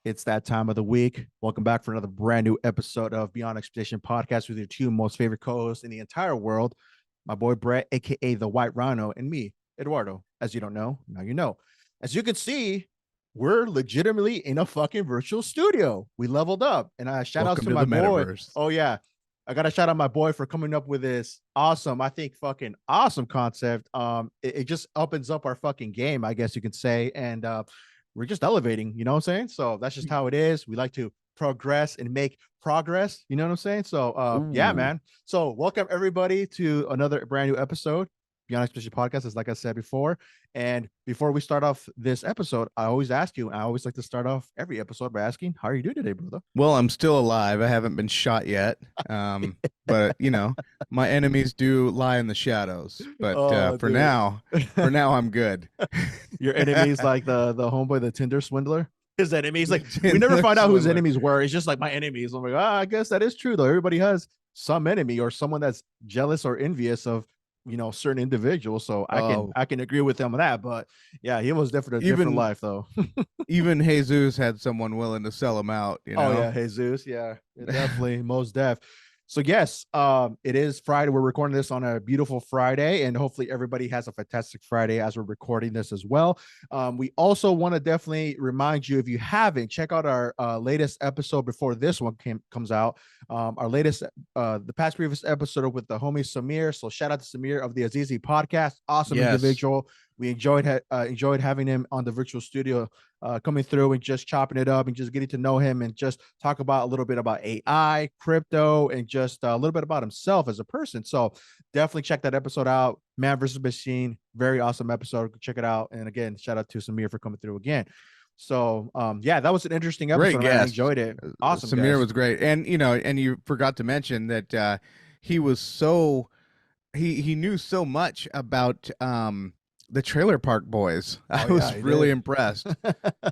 It's that time of the week. Welcome back for another brand new episode of Beyond Expedition Podcast with your two most favorite co-hosts in the entire world, my boy Brett, aka the White Rhino, and me, Eduardo. As you don't know, now you know. As you can see, we're legitimately in a fucking virtual studio. We leveled up, and shout outs Welcome to to my the boy. metaverse. Oh yeah, I got to shout out my boy for coming up with this awesome, I think, fucking awesome concept. It just opens up our fucking game, I guess you could say, and we're just elevating, you know what I'm saying? So that's just how it is. We like to progress and make progress, you know what I'm saying? So yeah, Ooh. man. So welcome everybody to another brand new episode. Beyond Expedition Podcast, as like I said before. And before we start off this episode, I always ask you, I always like to start off every episode by asking, how are you doing today, brother? Well, I'm still alive. I haven't been shot yet. But my enemies do lie in the shadows. But Oh, for dude. now, for now, I'm good. Your enemies like the homeboy, the Tinder swindler. His enemies, like we never Tinder find out who his swindler. enemies were. It's just like my enemies. I'm like, I guess that is true though. Everybody has some enemy or someone that's jealous or envious of certain individuals. So I can Oh, I can agree with them on that. But yeah, he was different, a different even life though. even Jesus had someone willing to sell him out. Oh yeah, Jesus. Yeah, definitely, most def. So yes, it is Friday. We're recording this on a beautiful Friday, and hopefully everybody has a fantastic Friday as we're recording this as well. We also want to definitely remind you, if you haven't, check out our latest episode before this one comes out. Our latest, the past previous episode with the homie Samir. So shout out to Samir of the Azizi podcast. Awesome Yes. individual. We enjoyed having him on the virtual studio, coming through and just chopping it up and just getting to know him and just talk about a little bit about AI, crypto, and just a little bit about himself as a person. So definitely check that episode out. Man versus Machine, very awesome episode. Check it out. And again, shout out to Samir for coming through again. So yeah, that was an interesting Great episode, man. I guest. enjoyed it. Awesome Samir guest. was great. And you forgot to mention that he was so he knew so much about the Trailer Park Boys. Oh I yeah, was he really did. impressed.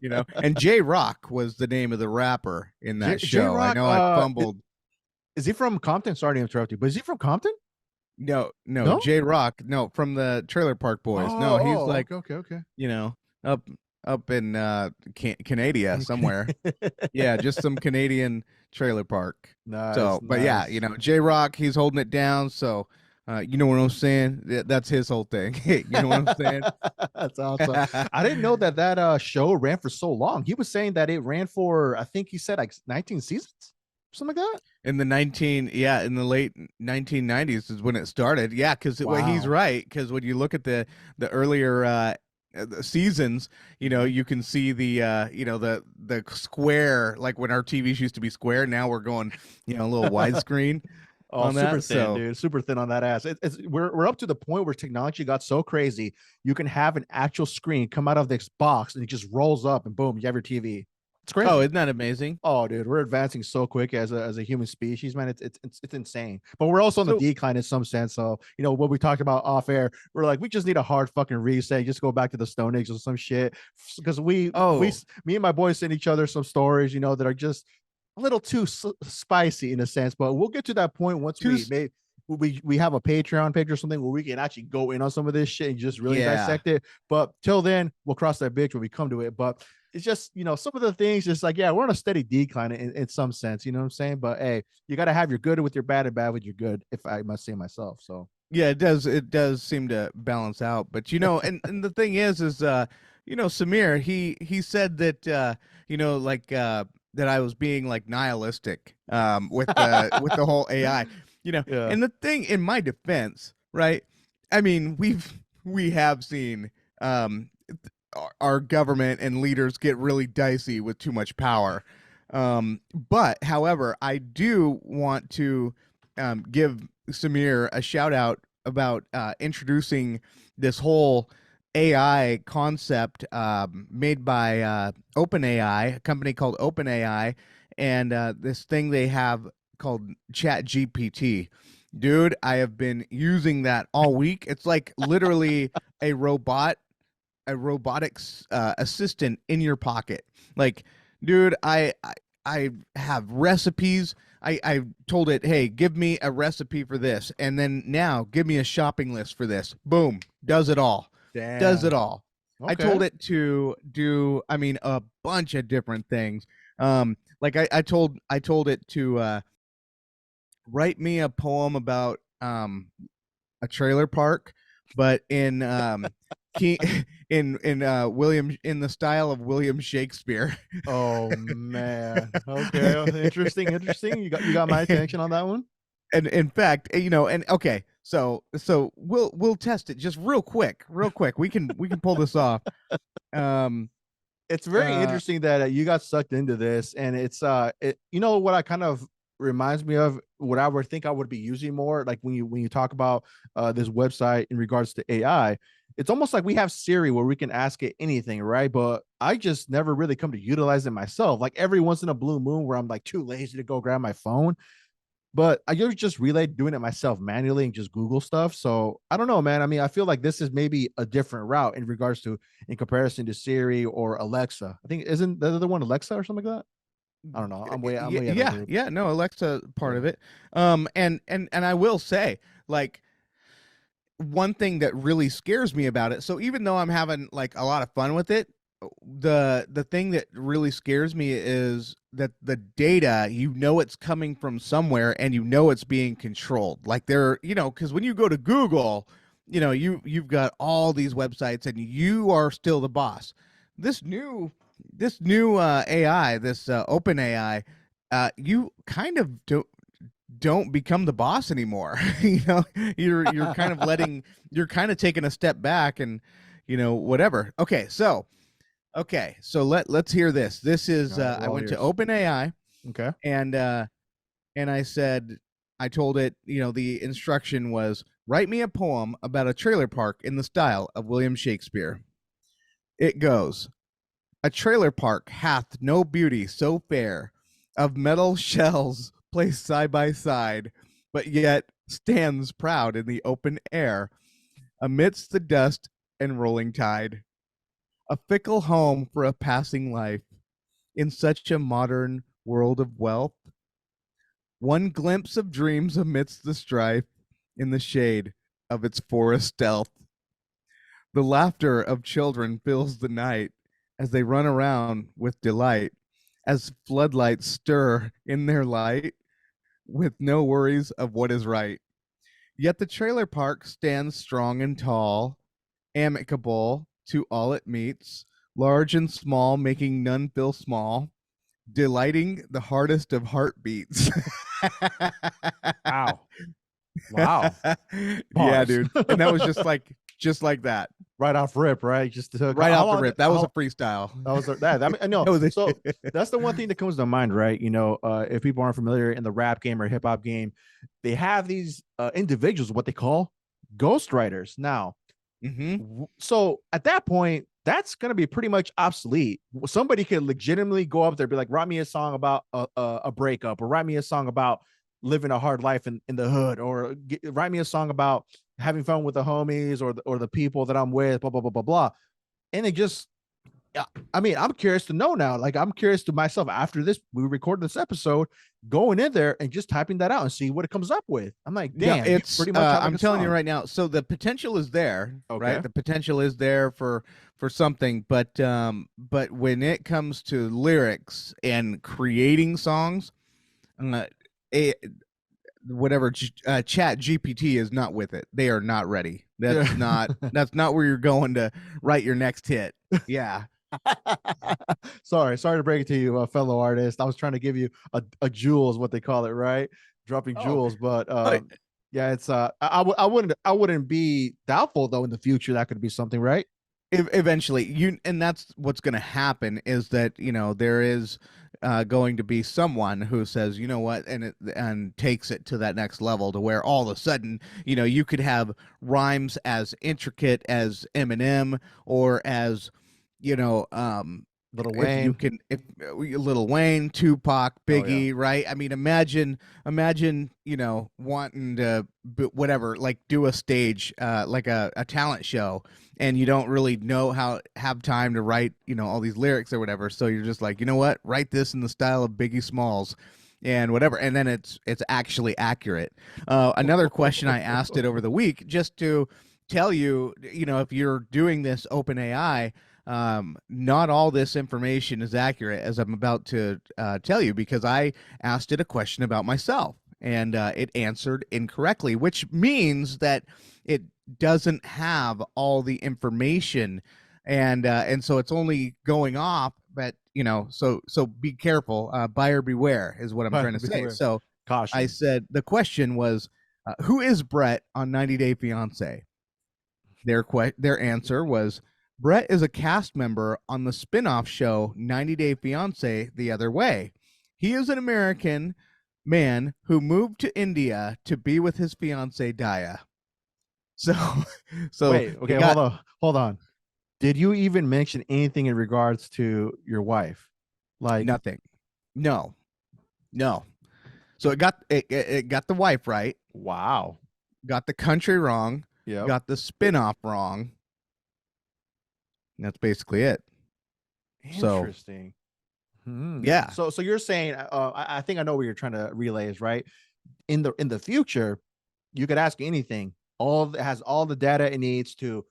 And J Rock was the name of the rapper in that J show. I Rock, know I fumbled. is he from Compton? Sorry to interrupt you, but is he from Compton? No, No. J Rock, no, from the Trailer Park Boys. No, he's like, Okay, okay, okay. you know, up up in Canada somewhere. Yeah, just some Canadian trailer park. Nice, So, but yeah, nice. J Rock, he's holding it down. So, you know what I'm saying? That's his whole thing. You know what I'm saying? That's awesome. I didn't know that show ran for so long. He was saying that it ran for, I think he said like 19 seasons, something like that. In the late 1990s is when it started. Yeah, because well, he's Wow. right. Because when you look at the earlier the seasons, Mhm. you can see the square, like when our TVs used to be square. Now we're going, a little widescreen Oh, on super that. thin, So dude. Super thin on that ass. We're up to the point where technology got so crazy. You can have an actual screen come out of this box and it just rolls up and boom, you have your TV. It's oh, crazy. isn't that amazing? Oh, dude, we're advancing so quick as a human species, man. It's insane. But we're also on the So decline in some sense. So what we talked about off air, we're like, we just need a hard fucking reset. Just go back to the Stone Age or some shit. Because oh, me and my boys send each other some stories, that are just a little too spicy in a sense. But we'll get to that point once two we may we have a Patreon page or something where we can actually go in on some of this shit and just really yeah. dissect it. But till then, we'll cross that bridge when we come to it. But it's just some of the things just like, yeah, we're on a steady decline in some sense, you know what I'm saying? But hey, you got to have your good with your bad and bad with your good, if I must say myself. So Yeah, it does seem to balance out. But and the thing is Samir, he said that like that I was being like nihilistic with the whole AI. yeah. And the thing, in my defense, right? I mean, we have seen our government and leaders get really dicey with too much power. But however, I do want to give Samir a shout out about introducing this whole AI concept made by OpenAI, a company called OpenAI, and this thing they have called Chat GPT. Dude, I have been using that all week. It's like literally a robotics assistant in your pocket. Like, dude, I have recipes. I told it, hey, give me a recipe for this, and then now give me a shopping list for this. Boom, does it all. Does it Damn. all. I told Okay. it to do, I mean, a bunch of different things. Like I told it to write me a poem about a trailer park, but in King in William, in the style of William Shakespeare. Oh man. Okay. Interesting. Interesting. You got my attention on that one. And in fact, and okay, so we'll test it just real quick. We can pull this off. Um, It's very uh, interesting that you got sucked into this, and you know what I kind of reminds me of what I would think I would be using more, like when you talk about this website in regards to AI. It's almost like we have Siri where we can ask it anything, right? But I just never really come to utilize it myself. Like every once in a blue moon where I'm like too lazy to go grab my phone, but I usually just relay doing it myself manually and just Google stuff. So I don't know, man. I mean, I feel like this is maybe a different route in regards to in comparison to Siri or Alexa. I think isn't the other one Alexa or something like that? I don't know. I'm way out of the loop. yeah, no, Alexa part Yeah. of it. And I will say, like, one thing that really scares me about it. So even though I'm having like a lot of fun with it, the thing that really scares me is that the data, it's coming from somewhere, and it's being controlled. Like there, because when you go to Google, you've got all these websites, and you are still the boss. This new AI, this open AI, you kind of don't become the boss anymore. You're kind of you're kind of taking a step back, and whatever. Okay, so let's hear this. This is All right. I We're all went to ears. OpenAI, Okay. and I told it, the instruction was, write me a poem about a trailer park in the style of William Shakespeare. It goes, a trailer park hath no beauty so fair, of metal shells placed side by side, but yet stands proud in the open air, amidst the dust and rolling tide. A fickle home for a passing life, in such a modern world of wealth. One glimpse of dreams amidst the strife, in the shade of its forest stealth. The laughter of children fills the night, as they run around with delight, as floodlights stir in their light, with no worries of what is right. Yet the trailer park stands strong and tall, amicable to all it meets, large and small, making none feel small, delighting the hardest of heartbeats. Wow. Wow. Yeah, Bars. dude. And that was just like that. Right off rip, right? Just took Right how off the long? rip. That was a How freestyle. that was that. I mean, I know. That was So it. that's the one thing that comes to mind, right? If people aren't familiar in the rap game or hip hop game, they have these individuals, what they call ghostwriters. Now, Mm-hmm. so at that point, that's going to be pretty much obsolete. Somebody could legitimately go up there, be like, write me a song about a breakup, or write me a song about living a hard life in the hood, or write me a song about having fun with the homies or the people that I'm with, blah, blah, blah, blah, blah. And it just, yeah, I mean, I'm curious to know now. Like, I'm curious to myself after this, we recorded this episode, going in there and just typing that out and see what it comes up with. I'm like, No, damn, you it's pretty much have like I'm a telling you song. right now. So the potential is there, right? Okay. The potential is there for something, but when it comes to lyrics and creating songs, uh, a, whatever Chat GPT is not with it. They are not ready. Yeah. That's not where you're going to write your next hit. Yeah. Sorry to break it to you, fellow artist. I was trying to give you a jewel, is what they call it, right? Dropping Oh, jewels, but uh, yeah, it's I wouldn't be doubtful though in the future that could be something, right? eventually and that's what's going to happen, is that there is going to be someone who says, you know what, and takes it to that next level, to where all of a sudden you could have rhymes as intricate as Eminem, or as you know um Little if you Wayne. can, if Lil Wayne, Tupac, Oh yeah. Biggie, right? I mean, imagine, wanting to whatever, like do a stage, like a talent show, and you don't really know how have time to write, all these lyrics or whatever. So you're just like, you know what, write this in the style of Biggie Smalls, and whatever, and then it's actually accurate. Another question I asked it over the week, just to tell you, if you're doing this open AI, not all this information is accurate, as I'm about to tell you, because I asked it a question about myself, and it answered incorrectly, which means that it doesn't have all the information, and so it's only going off. But so be careful, buyer beware is what I'm trying to say. Beware. So I Caution. said the question was, who is Brett on 90 Day Fiance? Their answer was, Brett is a cast member on the spin-off show 90 Day Fiance The Other Way. He is an American man who moved to India to be with his fiancee Daya. So so Wait, they okay, got hold on. Did you even mention anything in regards to your wife? Like, nothing. No. No. So it got the wife right, wow. got the country wrong, Yep. got the spin-off wrong. And that's basically it. So, Interesting. Hmm. yeah. So you're saying, I think I know what you're trying to relay is, right. In the future, you could ask anything. All it has all the data it needs to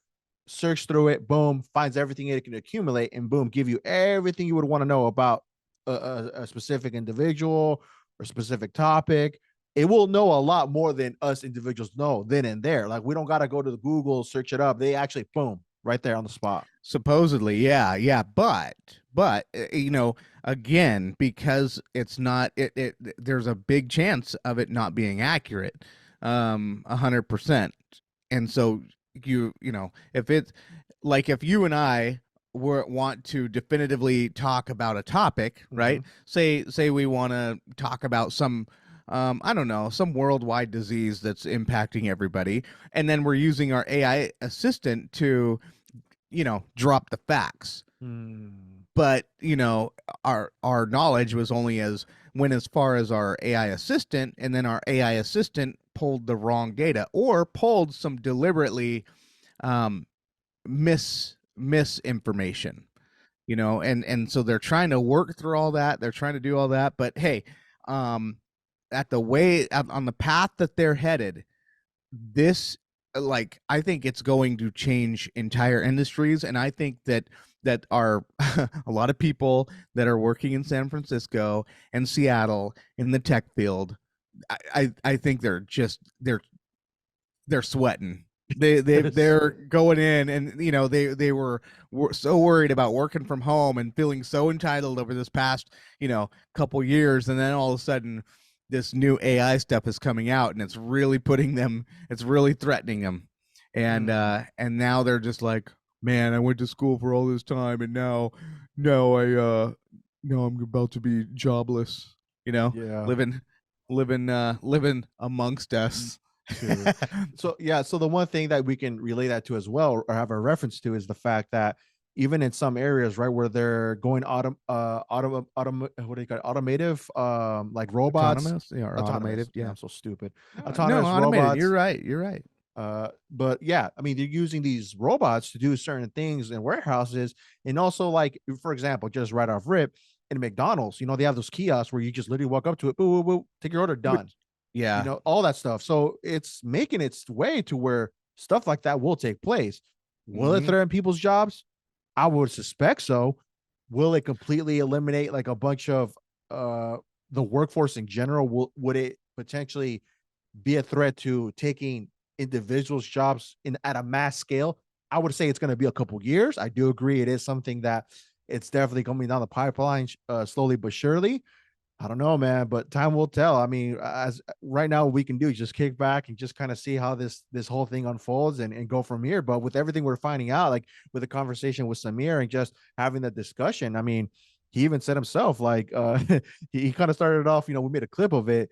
search through it. Boom, finds everything it can accumulate, and boom, give you everything you would want to know about a specific individual or specific topic. It will know a lot more than us individuals know then and there. Like we don't got to go to the Google, search it up. They actually boom right there on the spot. Supposedly, yeah, but again, because it's not it there's a big chance of it not being accurate, 100%. And so if it's like, if you and I want to definitively talk about a topic, right? Mhm. Say we want to talk about some, I don't know, some worldwide disease that's impacting everybody, and then we're using our AI assistant to drop the facts. Hmm. But our knowledge was only as far as our AI assistant, and then our AI assistant pulled the wrong data, or pulled some deliberately um misinformation, and so they're trying to work through all that, they're trying to do all that. But hey, um at the way on the path that they're headed, this, like, I think it's going to change entire industries. And I think that are a lot of people that are working in San Francisco and Seattle in the tech field, I think they're sweating. They're going in, and were so worried about working from home and feeling so entitled over this past couple years, and then all of a sudden this new AI stuff is coming out, and it's really threatening them. And now they're just like, man, I went to school for all this time, and now I'm about to be jobless, Yeah. living living amongst us. Dude. So yeah, so the one thing that we can relate that to as well, or have a reference to, is the fact that even in some areas, right, where they're going what do you call it? Automotive, like robots, Autonomous, yeah, or autonomous. automated, Man, yeah. I'm so stupid. No, Autonomous automated. You're robots. right. You're right. But yeah, I mean, they're using these robots to do certain things in warehouses, and also, like, for example, just right off rip, in McDonald's, they have those kiosks where you just literally walk up to it, boo, boo, boo, take your order, done. Which, yeah. All that stuff. So it's making its way to where stuff like that will take place. Will it Hmm. threaten people's jobs? I would suspect so. Will it completely eliminate like a bunch of uh the workforce in general? Would it potentially be a threat to taking individuals' jobs in at a mass scale? I would say it's going to be a couple years. I do agree it is something that it's definitely coming down the pipeline slowly but surely. I don't know, man, but time will tell. I mean, as right now, what we can do is just kick back and just kind of see how this whole thing unfolds, and go from here. But with everything we're finding out, like with the conversation with Samir and just having the discussion, I mean, he even said himself, like, he kind of started it off. We made a clip of it.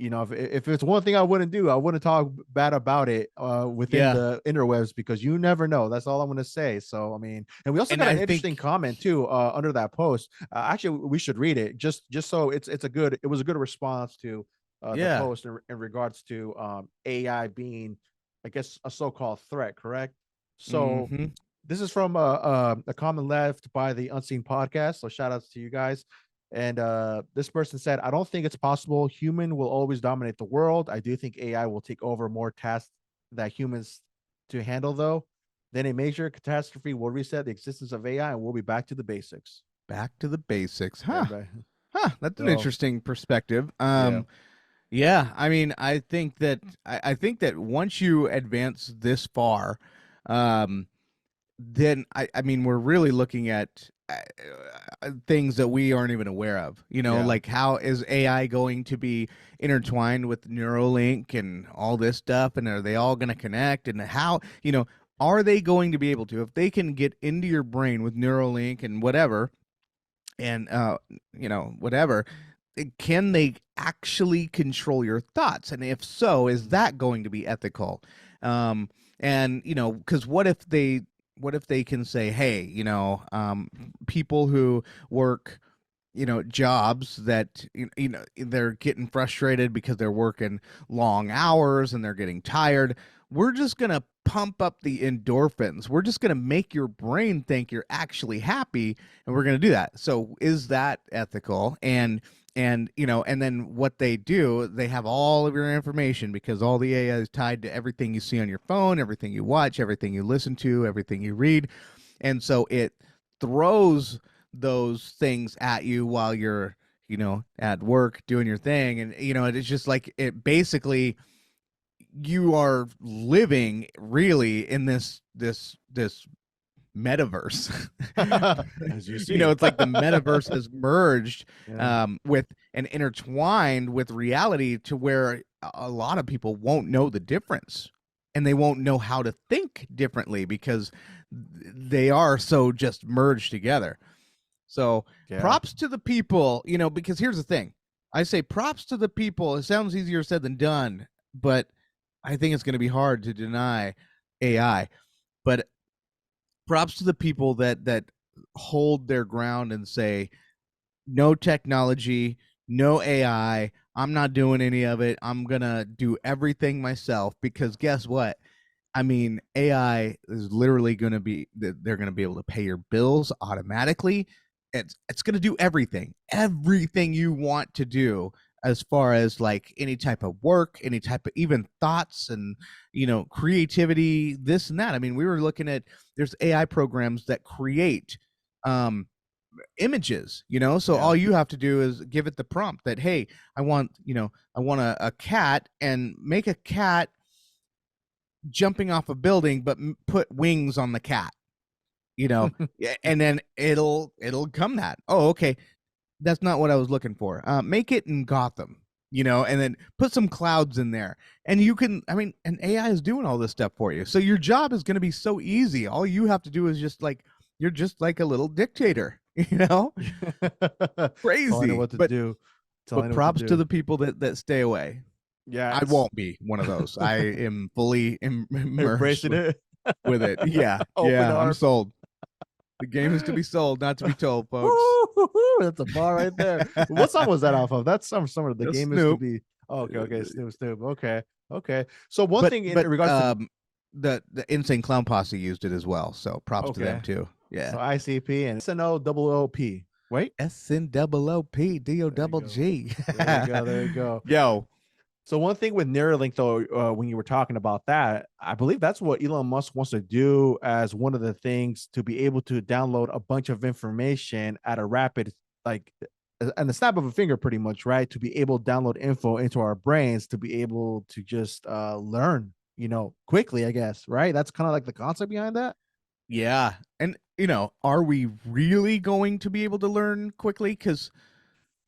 If it's one thing I wouldn't do, I wouldn't talk bad about it within Yeah. the interwebs, because you never know. That's all I'm going to say. So I mean, and we also And got an I interesting think, comment too under that post. Actually, we should read it, just so it was a good response to the yeah. post in regards to AI being, I guess, a so-called threat. Correct. So Hmm. this is from a comment left by the Unseen Podcast. So shout outs to you guys. And this person said, I don't think it's possible. Human will always dominate the world. I do think AI will take over more tasks that humans to handle, though, then a major catastrophe will reset the existence of AI, and we'll be back to the basics. Back to the basics. Yeah, Huh. Huh. That's an so interesting perspective. yeah. Yeah, I mean, I think that once you advance this far, um, then I mean, we're really looking at things that we aren't even aware of. You know, Yeah. like how is AI going to be intertwined with Neuralink and all this stuff, and are they all going to connect? And how, are they going to be able to, if they can get into your brain with Neuralink and whatever, and whatever, can they actually control your thoughts, and if so, is that going to be ethical? And because what if they can say, hey, people who work jobs that they're getting frustrated because they're working long hours and they're getting tired, we're just going to pump up the endorphins, we're just going to make your brain think you're actually happy, and we're going to do that. So is that ethical? And then what they do, they have all of your information, because all the AI is tied to everything you see on your phone, everything you watch, everything you listen to, everything you read. And so it throws those things at you while you're at work doing your thing. And it's just like, it basically, you are living really in this metaverse. As you see. It's like the metaverse has merged Yeah. with and intertwined with reality, to where a lot of people won't know the difference, and they won't know how to think differently, because they are so just merged together. So Yeah. props to the people, because here's the thing. I say props to the people. It sounds easier said than done, but I think it's going to be hard to deny AI. But props to the people that hold their ground and say, no technology, no AI. I'm not doing any of it. I'm going to do everything myself, because guess what? I mean, AI is literally going to be, they're going to be able to pay your bills automatically. It's going to do everything you want to do, as far as like any type of work, any type of even thoughts, and creativity, this and that. I mean, we were looking at, there's AI programs that create um images, so Yeah. all you have to do is give it the prompt that, hey, I want a cat, and make a cat jumping off a building, but put wings on the cat, and then it'll come that. Oh, okay, that's not what I was looking for. Make it in Gotham, and then put some clouds in there, and you can. I mean, and AI is doing all this stuff for you, so your job is going to be so easy. All you have to do is just like, you're just like a little dictator, Telling it crazy. what to do. But Telling it what to props to do. the people that stay away. Yeah, I it's won't be one of those. I am fully immersed embracing it. with it. Yeah, Open yeah, I'm arms. sold. The game is to be sold, not to be told, folks. Woo-hoo-hoo, that's a bar right there. What song was that off of? That's some of the Just game is to Snoop. be. Oh, okay, okay, Uh, Snoop, Snoop. Okay, okay. So one but thing in but regards to the Insane Clown Posse used it as well, so props to them okay, too. so Yeah. ICP and SNO double OP. Wait, there you go. SNOOPDOGG. There you go. There you go. Yo, So one thing with Neuralink, though, when you were talking about that, I believe that's what Elon Musk wants to do as one of the things, to be able to download a bunch of information at a rapid, like, and the snap of a finger, pretty much, right? To be able to download info into our brains, to be able to just learn, quickly, I guess, right? That's kind of like the concept behind that. yeah. And are we really going to be able to learn quickly? Because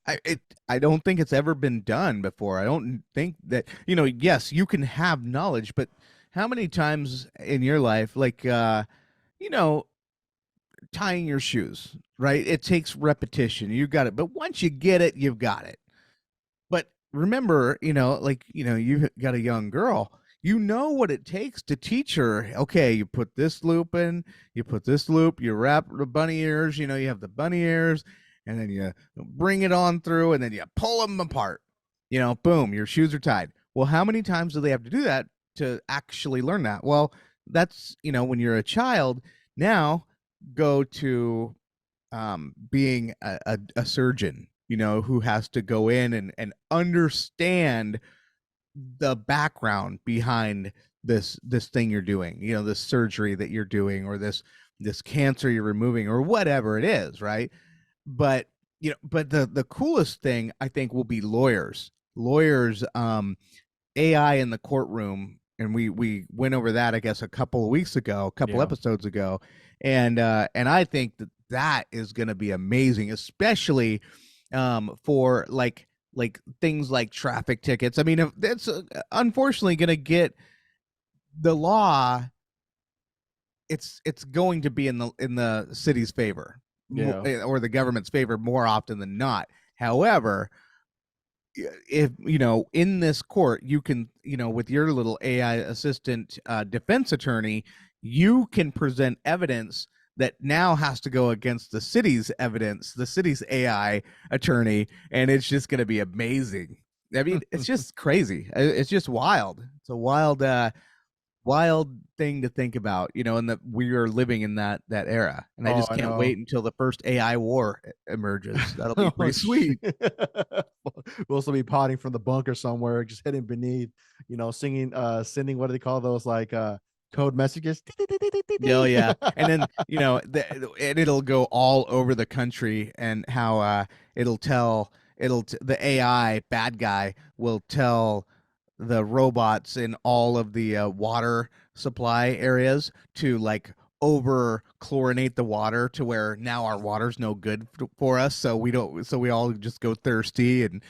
I don't think it's ever been done before. I don't think that, yes, you can have knowledge, but how many times in your life, like you know tying your shoes, right? It takes repetition. You got it, but once you get it, you've got it. But remember, like, you've got a young girl. You know what it takes to teach her. Okay, you put this loop in, you put this loop, you wrap the bunny ears, you have the bunny ears, and then you bring it on through, and then you pull them apart. Boom, your shoes are tied. Well, how many times do they have to do that to actually learn that? Well, that's, when you're a child. Now go to being a surgeon, who has to go in and understand the background behind this thing you're doing, this surgery that you're doing, or this cancer you're removing, or whatever it is, right? But but the coolest thing I think will be lawyers, AI in the courtroom, and we went over that, I guess, a couple Yeah. episodes ago, and I think that is going to be amazing, especially for like things like traffic tickets. I mean, if that's unfortunately going to get the law, it's going to be in the city's favor, Yeah. or the government's favor more often than not. However, if in this court, you can, with your little AI assistant defense attorney, you can present evidence that now has to go against the city's evidence, the city's AI attorney, and it's just going to be amazing. I mean, it's just crazy. It's just wild. It's a wild thing to think about, and that we are living in that era. And I Oh, just I can't know. wait until the first AI war emerges. That'll be Oh, pretty sweet. we'll also be potting from the bunker somewhere, just hidden beneath, singing, sending, what do they call those, like, code messages? Oh yeah, and then and it'll go all over the country, and how the AI bad guy will tell the robots in all of the water supply areas to like over chlorinate the water to where now our water's no good for us, so we all just go thirsty, and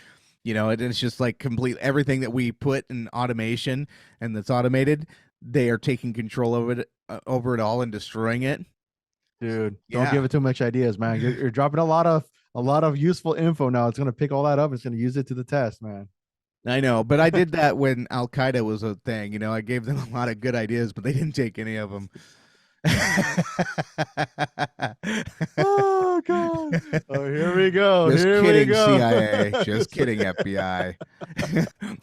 it's just like complete everything that we put in automation and that's automated, they are taking control over it all and destroying it. Dude, don't give Yeah, it too much ideas, man. You're dropping a lot of useful info now. It's gonna pick all that up. It's gonna use it to the test, man. I know, but I did that when Al Qaeda was a thing. I gave them a lot of good ideas, but they didn't take any of them. Oh god. Oh, here we go. Just Here we kidding, go. CIA. Just So- kidding, FBI.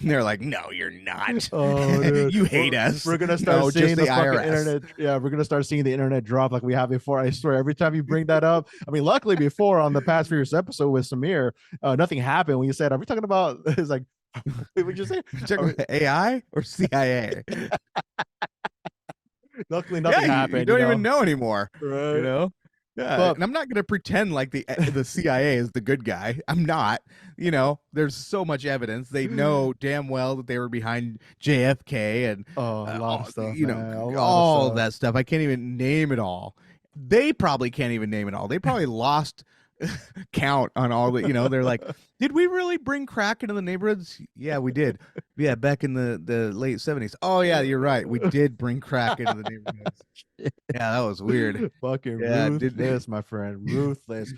They're like, no, you're not. oh, dude. You hate us. We're gonna start No, seeing just the the fucking IRS. internet. Yeah, we're gonna start seeing the internet drop like we have before. I swear, every time you bring that up, I mean, luckily before on the past previous episode with Samir, nothing happened when you said, "Are we talking about?" It's like, what would you say? You're talking about AI or CIA? Luckily, Yeah, nothing you happened. don't even know anymore. You Right? know. Yeah, But and I'm not gonna pretend like the CIA is the good guy. I'm not. There's so much evidence. They know damn well that they were behind JFK and oh, a lot of stuff, you know man. A lot of all of stuff. that stuff. I can't even name it all. They probably can't even name it all. They probably lost count on all the. They're like, did we really bring crack into the neighborhoods? Yeah, we did. Yeah, back in the late '70s. Oh yeah, you're right. We did bring crack into the neighborhoods. Yeah, that was weird. Fucking Yeah, did ruthless, my friend. Ruthless.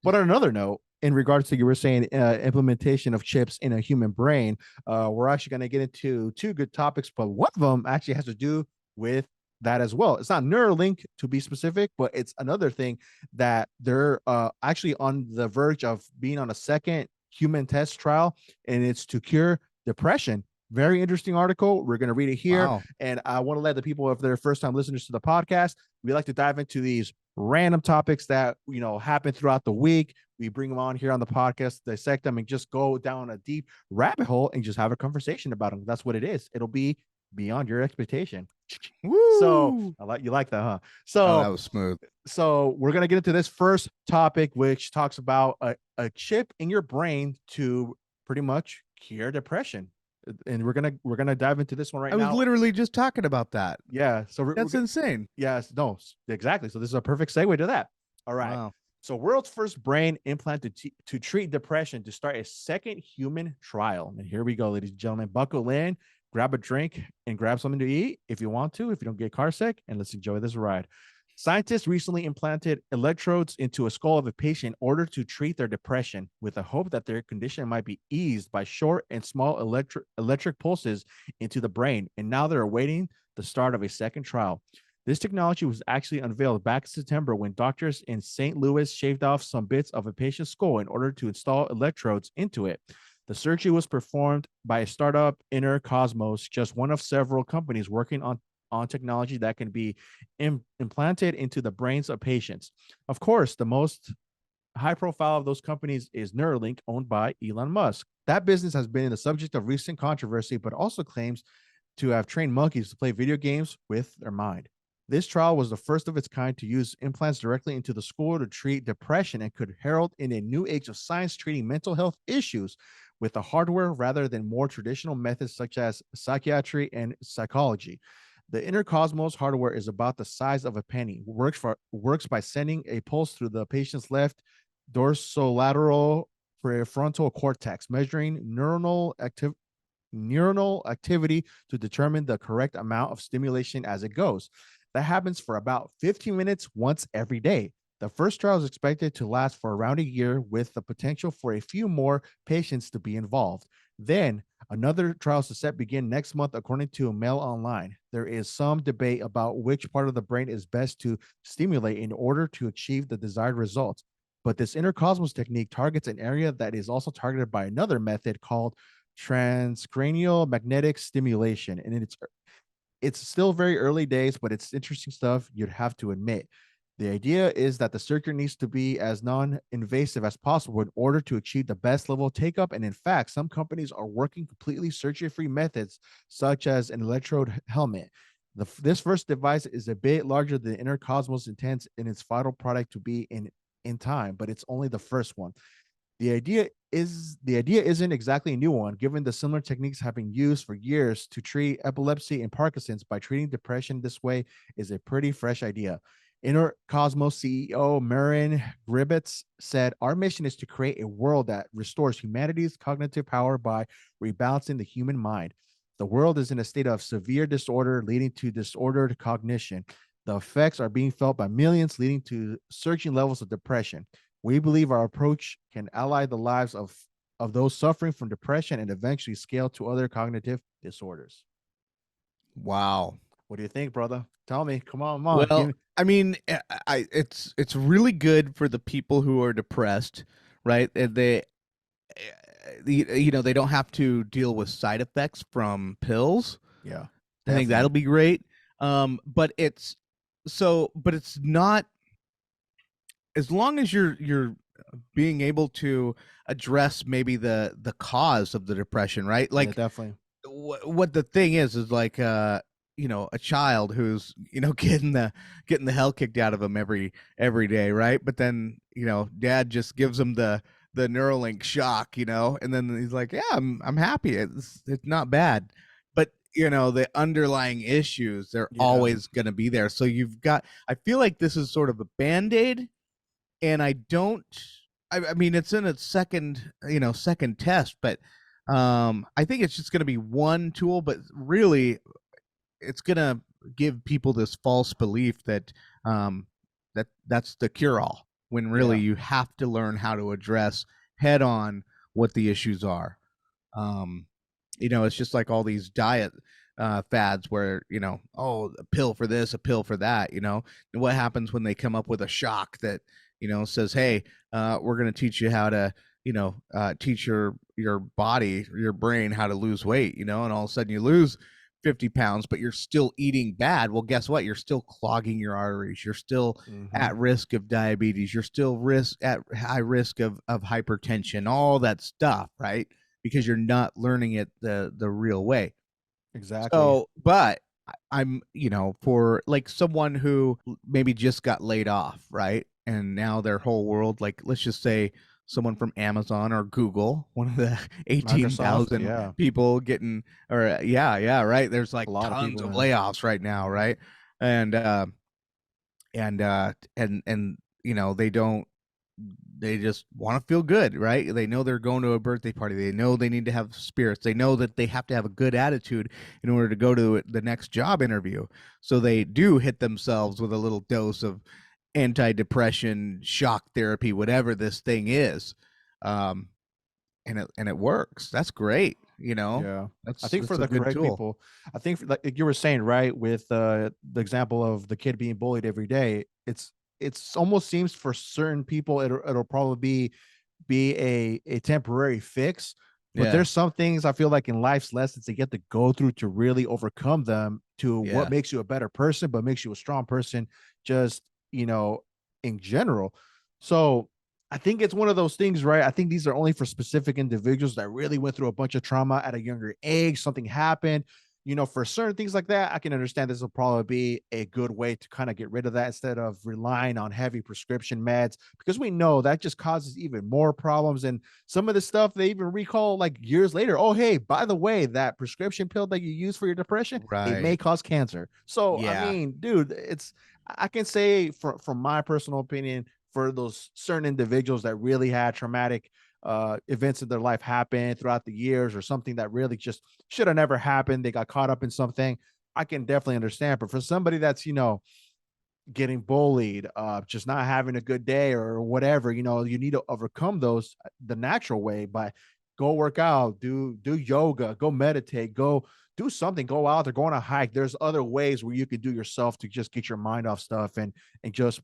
But on another note, in regards to you were saying implementation of chips in a human brain, we're actually going to get into two good topics, but one of them actually has to do with that as well. It's not Neuralink to be specific, but it's another thing that they're actually on the verge of being on a second human test trial, and it's to cure depression. Very interesting article. We're going to read it here. wow. And I want to let the people, if they're first time listeners to the podcast, we like to dive into these random topics that happen throughout the week. We bring them on here on the podcast, dissect them, and just go down a deep rabbit hole and just have a conversation about them. That's what it is. It'll be beyond your expectation. So Woo! you like that, huh? Oh, that So was smooth. we're gonna get into this first topic, which talks about a chip in your brain to pretty much cure depression. And we're gonna dive into this one right I was now. literally just talking about that. Yeah. So That's insane. yes, no, exactly. So this is a perfect segue to that. All right. Wow. So world's first brain implant to treat depression to start a second human trial. And here we go, ladies and gentlemen. Buckle in, grab a drink, and grab something to eat if you want to, if you don't get car sick, and let's enjoy this ride. Scientists recently implanted electrodes into a skull of a patient in order to treat their depression with the hope that their condition might be eased by short and small electric pulses into the brain. And now they're awaiting the start of a second trial. This technology was actually unveiled back in September when doctors in St. Louis shaved off some bits of a patient's skull in order to install electrodes into it. The surgery was performed by a startup, Inner Cosmos, just one of several companies working on technology that can be implanted into the brains of patients. Of course, the most high profile of those companies is Neuralink, owned by Elon Musk. That business has been the subject of recent controversy, but also claims to have trained monkeys to play video games with their mind. This trial was the first of its kind to use implants directly into the skull to treat depression and could herald in a new age of science treating mental health issues with the hardware rather than more traditional methods such as psychiatry and psychology. The inner cosmos hardware is about the size of a penny. Works by sending a pulse through the patient's left dorsolateral prefrontal cortex, measuring neuronal activity to determine the correct amount of stimulation as it goes. That happens for about 15 minutes once every day. The first trial is expected to last for around a year with the potential for a few more patients to be involved. Then another trial is set begin next month, according to Mail Online. There is some debate about which part of the brain is best to stimulate in order to achieve the desired results. But this inner cosmos technique targets an area that is also targeted by another method called transcranial magnetic stimulation. And it's still very early days, but it's interesting stuff, you'd have to admit. The idea is that the circuit needs to be as non-invasive as possible in order to achieve the best level of take up. And in fact, some companies are working completely surgery-free methods, such as an electrode helmet. This first device is a bit larger than Inner Cosmos intends in its final product to be in time, but it's only the first one. The idea isn't exactly a new one, given the similar techniques have been used for years to treat epilepsy and Parkinson's. By treating depression this way is a pretty fresh idea. Inner Cosmos CEO Marin Gribbets said, "Our mission is to create a world that restores humanity's cognitive power by rebalancing the human mind. The world is in a state of severe disorder, leading to disordered cognition. The effects are being felt by millions, leading to surging levels of depression. We believe our approach can ally the lives of those suffering from depression and eventually scale to other cognitive disorders." Wow. What do you think, brother? Tell me. Come on. Give Well, me. I mean, it's really good for the people who are depressed, right? And they don't have to deal with side effects from pills. Yeah, I think that'll definitely. be great. But it's not, as long as you're being able to address maybe the cause of the depression, right? Yeah, Like definitely. what the thing is like a child who's getting the hell kicked out of him every day, right? But then dad just gives him the Neuralink shock, and then he's like, yeah, I'm happy, it's not bad. But the underlying issues, they're Yeah, always going to be there. So I feel like this is sort of a band-aid. And I mean, it's in its second test, but I think it's just going to be one tool, but really it's going to give people this false belief that that's the cure all, when really yeah, you have to learn how to address head on what the issues are. um it's just like all these diet fads where oh, a pill for this, a pill for that. And what happens when they come up with a shock that says, hey, we're going to teach you how to teach your body, your brain, how to lose weight, and all of a sudden you lose 50 pounds, but you're still eating bad. Well, guess what? You're still clogging your arteries. You're still hmm, at risk of diabetes. You're still at high risk of hypertension, all that stuff, right? Because you're not learning it the real way. exactly. So, but I'm, for like someone who maybe just got laid off, right? And now their whole world, like, let's just say someone from Amazon or Google, one of the Microsoft. 18,000 Yeah, people or yeah, right. There's a like lot of tons people, of man. layoffs right now, right? And, and they don't, they just want to feel good, right? They know they're going to a birthday party. They know they need to have spirits. They know that they have to have a good attitude in order to go to the next job interview. So they do hit themselves with a little dose of antidepressant, shock therapy, whatever this thing is. Um, and it works. That's great. Yeah. I think for That's a the good correct tool. people, I think like you were saying, right, with the example of the kid being bullied every day, it's almost seems for certain people it'll probably be a temporary fix. But Yeah. there's some things I feel like in life's lessons they get to go through to really overcome them to what Yeah. makes you a better person, but makes you a strong person, just in general. So I think it's one of those things, right? I think these are only for specific individuals that really went through a bunch of trauma at a younger age. Something happened. for certain things like that, I can understand this will probably be a good way to kind of get rid of that instead of relying on heavy prescription meds, because we know that just causes even more problems. And some of the stuff they even recall like years later. Oh, hey, by the way, that prescription pill that you use for your depression, it may Right. cause cancer. So, I Yeah. mean, dude, I can say from my personal opinion, for those certain individuals that really had traumatic events in their life happen throughout the years, or something that really just should have never happened. They got caught up in something. I can definitely understand. But for somebody that's, getting bullied, just not having a good day or whatever, you need to overcome those the natural way by go work out, do yoga, go meditate, go do something, go out there, go on a hike. There's other ways where you can do yourself to just get your mind off stuff and just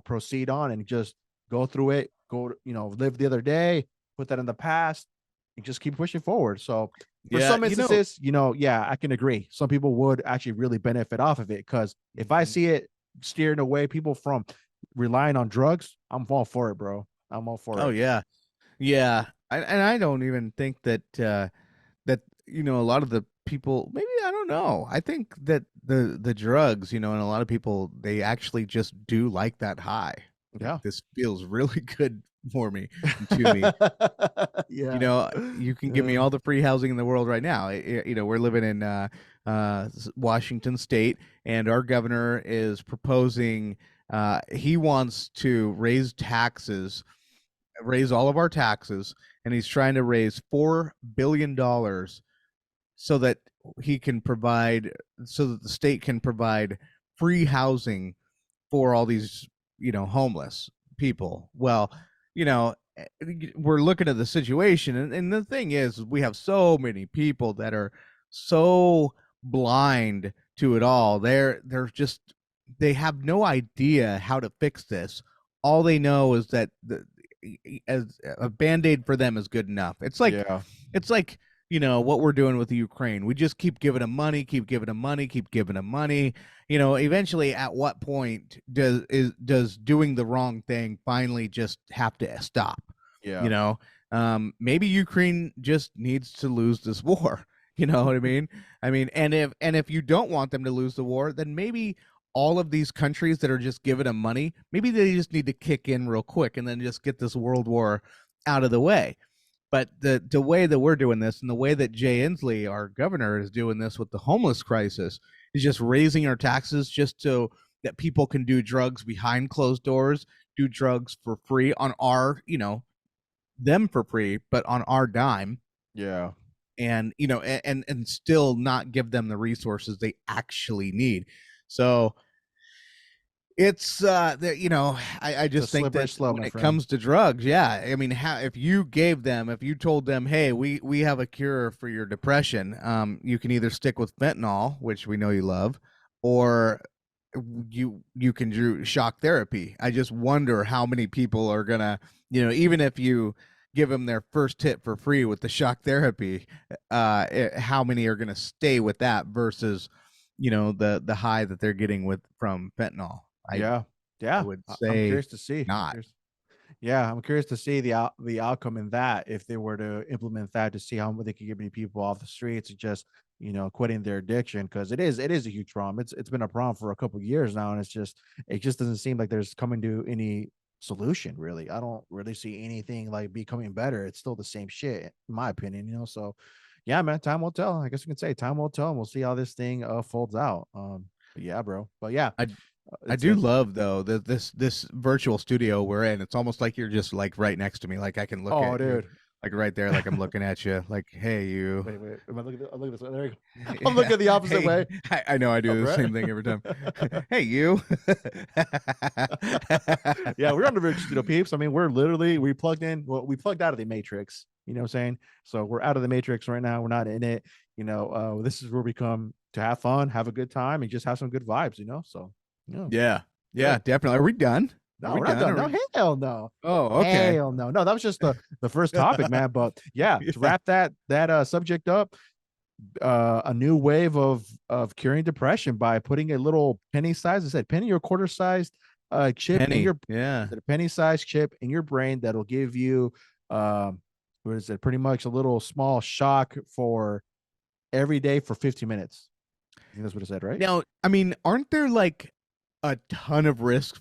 proceed on and just go through it, live the other day, put that in the past, and just keep pushing forward. So for Yeah. some instances, yeah, I can agree. Some people would actually really benefit off of it, because if I Mhm. see it steering away people from relying on drugs, I'm all for it, bro. I'm all for Oh it. yeah. Yeah. And I don't even think that that a lot of the people, maybe, I don't know. I think that the drugs, and a lot of people, they actually just do like that high. Like, Yeah. this feels really good for me and to me. Yeah. You can give me Uh, all the free housing in the world right now. We're living in Washington State, and our governor is proposing. He wants to raise all of our taxes, and he's trying to raise $4 billion so that he can provide, so that the state can provide free housing for all these, homeless people. Well, we're looking at the situation, and the thing is, we have so many people that are so blind to it all. They're just, they have no idea how to fix this. All they know is that as a band-aid for them is good enough. yeah. It's like, what we're doing with the Ukraine. We just keep giving them money, keep giving them money, keep giving them money. Eventually, at what point does doing the wrong thing finally just have to stop? you Yeah. know Maybe Ukraine just needs to lose this war. You know what I mean? And if you don't want them to lose the war, then maybe all of these countries that are just giving them money, maybe they just need to kick in real quick and then just get this world war out of the way. But the way that we're doing this, and the way that Jay Inslee, our governor, is doing this with the homeless crisis, is just raising our taxes just so that people can do drugs behind closed doors, do drugs for free on our, them for free, but on our dime. Yeah. And and still not give them the resources they actually need. So it's I It's a just think slippery that slope, when my it friend. comes to drugs, yeah, I mean, how, if you told them, hey, we have a cure for your depression, you can either stick with fentanyl, which we know you love, or you can do shock therapy. I just wonder how many people are gonna, even if you give them their first hit for free with the shock therapy, how many are gonna stay with that versus, the high that they're getting with from fentanyl. Yeah. I Yeah. would I'm say curious to see. I'm not. curious. Yeah, I'm curious to see the outcome in that, if they were to implement that, to see how they could get many people off the streets and just quitting their addiction, because it is a huge problem. It's been a problem for a couple of years now, and it just doesn't seem like there's coming to any solution really. I don't really see anything like becoming better. It's still the same shit, in my opinion. So yeah, man, time will tell. I guess we can say time will tell, and we'll see how this thing folds out. But yeah, bro. But yeah, I I it's do a love, though, that this virtual studio we're in. It's almost like you're just like right next to me. Like I can look oh, at you, dude. like right there, like I'm looking at you. Like, hey, you. Wait, wait. Am I looking? I'm looking this way. There you go. I'm Yeah. looking the opposite Hey, way. I know I Oh, do the Brett. same thing every time. Hey, you. Yeah, we're on the Rich Studio peeps. I mean, we plugged in. Well, we plugged out of the Matrix. You know what I'm saying? So we're out of the Matrix right now. We're not in it. This is where we come to have fun, have a good time, and just have some good vibes. So yeah, Yeah, yeah, good. definitely. Are we done? Are No, we we're not done? done. Are No, we? hell no. Oh, okay. Hell no. No, that was just the first topic, man. But yeah, to Yeah. wrap that subject up, a new wave of curing depression by putting a little penny size, I said penny or quarter sized chip in Penny. your Yeah. a penny sized chip in your brain that'll give you what is it, pretty much a little small shock for every day for 15 minutes. think that's what it said, right? Now, I mean, aren't there like a ton of risks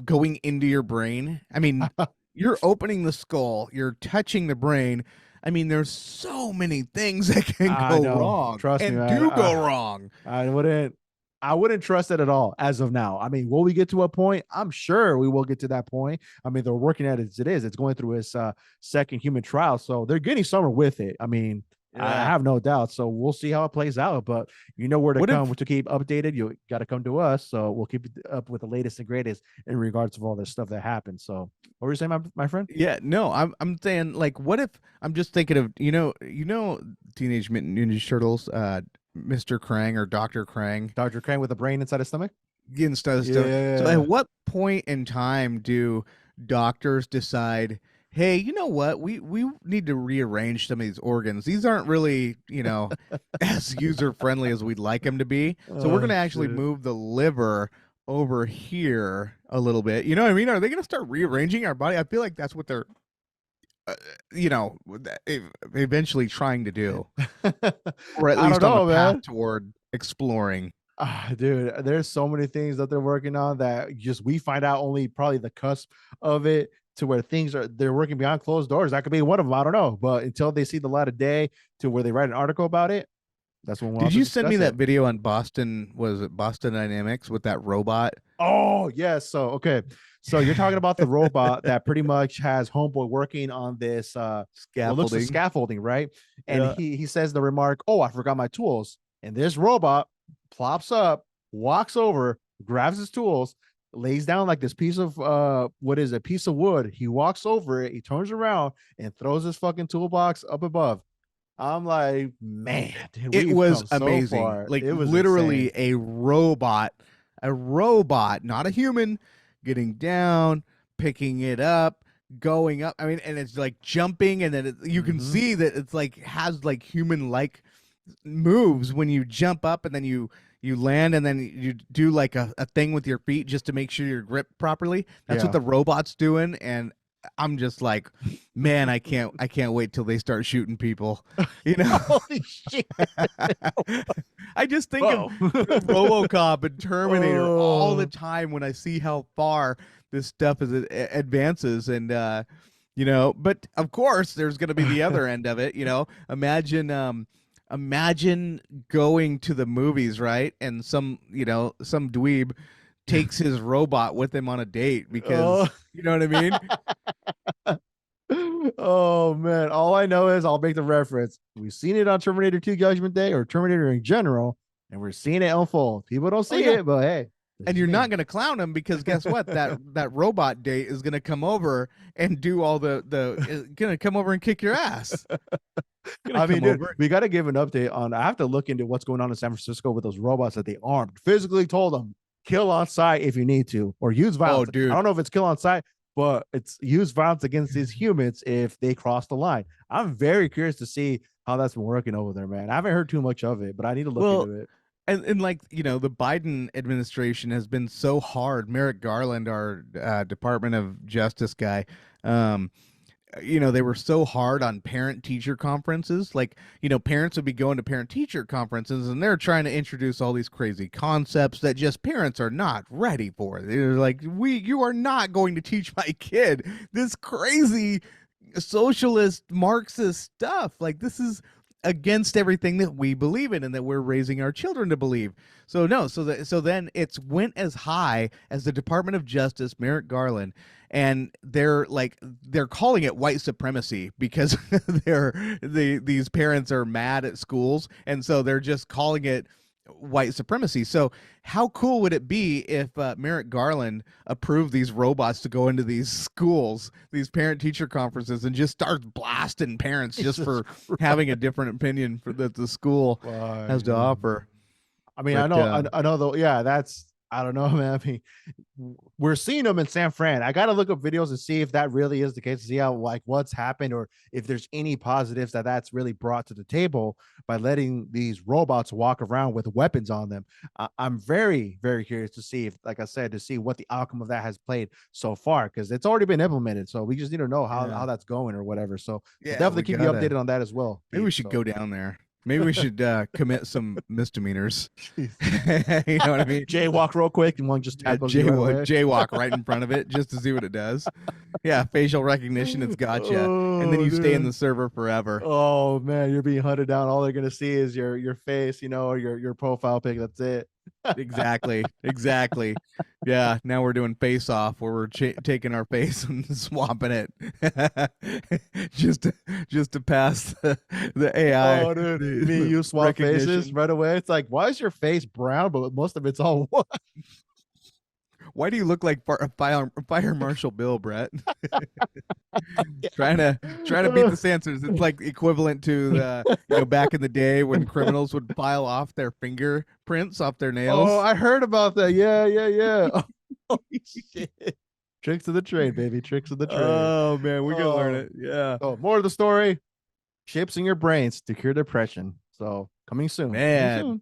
going into your brain? I mean, you're opening the skull, you're touching the brain. I mean, there's so many things that can I go know. wrong Trust me, and man. do go wrong. I wouldn't. I wouldn't trust it at all as of now. I mean, will we get to a point? I'm sure we will get to that point. I mean, they're working at it as it is. It's going through its second human trial, so they're getting somewhere with it. I mean, I Yeah. have no doubt. So we'll see how it plays out. But you know where to What come if to keep updated. You got to come to us. So we'll keep up with the latest and greatest in regards to all this stuff that happens. So what were you saying, my friend? yeah, no, I'm saying like what if I'm just thinking of Teenage Mutant Ninja Turtles, Mr. Krang or Dr. Krang Dr. Crane with a brain inside his stomach? getting stuff. So at Yeah. what point in time do doctors decide, hey, you know what? We need to rearrange some of these organs. These aren't really, as user friendly as we'd like them to be. So we're Oh gonna actually shit. move the liver over here a little bit. You know what I mean? Are they gonna start rearranging our body? I feel like that's what they're uh, eventually trying to do, or at I don't least on the know, path man. toward exploring. Dude, there's so many things that they're working on that just we find out only probably the cusp of it to where things are they're working behind closed doors. That could be one of them. I don't know. But until they see the light of day to where they write an article about it, that's when we'll have Did to you send me discuss that it. video on Boston? Was it Boston Dynamics with that robot? Oh, yes. So, okay. So you're talking about the robot that pretty much has homeboy working on this what looks like Scaffolding. scaffolding, right? And Yeah. he says the remark, "Oh, I forgot my tools." And this robot plops up, walks over, grabs his tools, lays down like this piece of what is it, a piece of wood. He walks over it, he turns around and throws his fucking toolbox up above. I'm like, man, dude, It we've was come so amazing. far. Like It was literally insane. a robot, not a human, getting down, picking it up, going up. I mean, and it's like jumping, and then you can Hmm. see that it's like has like human like moves when you jump up, and then you land, and then you do like a thing with your feet just to make sure you're gripped properly. That's what Yeah. the robot's doing, and I'm just like, man, I can't wait till they start shooting people. You know, Holy shit. I just think of Whoa. RoboCop and Terminator all the Oh. time when I see how far this stuff is advances, and but of course there's going to be the other end of it. Imagine going to the movies, right? And some dweeb takes his robot with him on a date Oh. because you know what I mean? Oh man. All I know is I'll make the reference. We've seen it on Terminator 2 Judgment Day or Terminator in general, and we're seeing it unfold. People don't Oh see yeah. it, but hey, this And is you're me. not going to clown him because guess what? That robot date is going to come over and do all going to come over and kick your ass. Going to I mean, come dude, over. we got to give an update on. I have to look into what's going on in San Francisco with those robots that they armed. Physically told them kill on sight if you need to, or use Oh, violence. I dude. don't know if it's kill on sight, but it's use violence against these humans if they cross the line. I'm very curious to see how that's been working over there, man. I haven't heard too much of it, but I need to look Well, into it. and like the Biden administration has been so hard. Merrick Garland, our Department of Justice guy, um, they were so hard on parent teacher conferences. Like, parents would be going to parent teacher conferences and they're trying to introduce all these crazy concepts that just parents are not ready for. They're like, you are not going to teach my kid this crazy socialist Marxist stuff. Like, this is against everything that we believe in and that we're raising our children to believe. So no, so then it's went as high as the Department of Justice, Merrick Garland, and they're calling it white supremacy because these parents are mad at schools, and so they're just calling it white supremacy. So how cool would it be if Merrick Garland approved these robots to go into these schools, these parent teacher conferences, and just starts blasting parents just Jesus for having a different opinion for that the school has Christ, to dude. offer? I mean, But I know though. Yeah, that's I don't know, man. I mean, we're seeing them in San Fran. I got to look up videos and see if that really is the case, to see how like what's happened or if there's any positives that that's really brought to the table by letting these robots walk around with weapons on them. I'm very, very curious to see if, like I said, to see what the outcome of that has played so far because it's already been implemented. So we just need to know how yeah, that's going or whatever. So we'll yeah, definitely we keep you gotta. updated on that as well, Maybe we Pete. should So go down there. Maybe we should commit some misdemeanors. Jeez. You know what I mean? Jaywalk real quick, and one just Yeah, tackles you right away. jaywalk right in front of it just to see what it does. Yeah, facial recognition, it's gotcha. And then Oh, you stay in the dude. server forever. Oh man, you're being hunted down. All they're gonna see is your face, or your profile pic. That's it. Exactly. Exactly. Yeah, now we're doing face off where we're taking our face and swapping it just to pass the AI Oh, dude, me and the you swap faces recognition. right away. It's like, why is your face brown, but most of it's all white? Why do you look like Fire Marshal Bill, Brett? Trying to beat the censors. It's like equivalent to the back in the day when criminals would file off their fingerprints off their Oh, nails. I heard about that. Yeah, yeah, yeah. Oh, shit. Tricks of the trade, baby. Tricks of the trade. Oh man, we gotta learn Oh, it. Yeah, oh, more of the story. Chips in your brains to cure depression. So coming soon. Coming man. soon.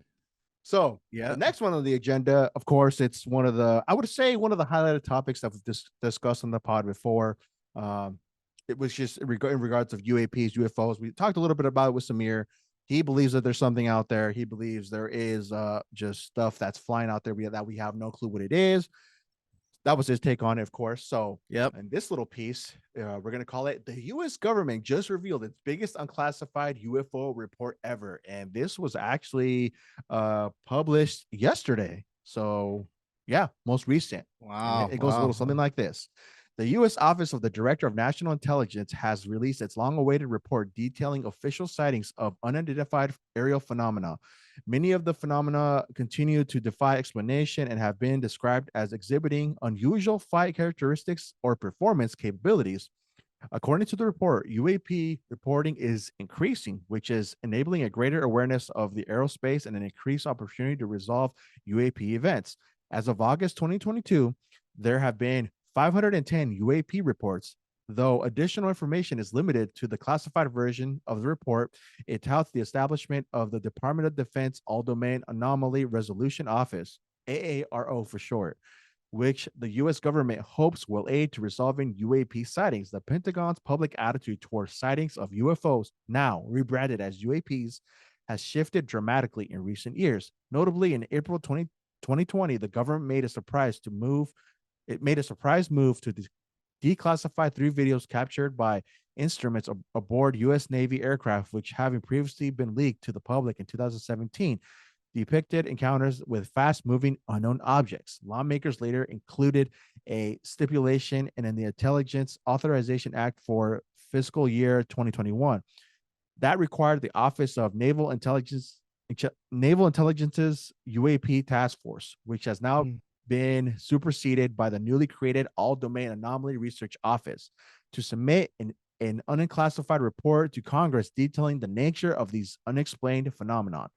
So the Yeah. next one on the agenda, of course, it's one of the I would say one of the highlighted topics that we've discussed on the pod before. Um, it was just in regards of UAPs, UFOs. We talked a little bit about it with Samir. He believes that there's something out there. He believes there is just stuff that's flying out there that we have no clue what it is. That was his take on it, of course. So, Yep. in this little piece, we're going to call it the U.S. government just revealed its biggest unclassified UFO report ever. And this was actually published yesterday. So, yeah, most recent. And Wow. it goes a little something Wow. like this. The U.S. Office of the Director of National Intelligence has released its long awaited report detailing official sightings of unidentified aerial phenomena. Many of the phenomena continue to defy explanation and have been described as exhibiting unusual flight characteristics or performance capabilities. According to the report, UAP reporting is increasing, which is enabling a greater awareness of the aerospace and an increased opportunity to resolve UAP events. As of August 2022, there have been 510 UAP reports. Though additional information is limited to the classified version of the report, it touts the establishment of the Department of Defense All Domain Anomaly Resolution Office, AARO for short, which the U.S. government hopes will aid to resolving UAP sightings. The Pentagon's public attitude towards sightings of UFOs, now rebranded as UAPs, has shifted dramatically in recent years. Notably, in April 2020, the government made a surprise move to declassify 3 videos captured by instruments aboard U.S. Navy aircraft, which having previously been leaked to the public in 2017 depicted encounters with fast moving unknown objects. Lawmakers later included a stipulation in the Intelligence Authorization Act for fiscal year 2021 that required the Office of Naval Intelligence's UAP Task Force, which has now Mm. been superseded by the newly created All Domain Anomaly Research Office, to submit an unclassified report to Congress detailing the nature of these unexplained phenomenon.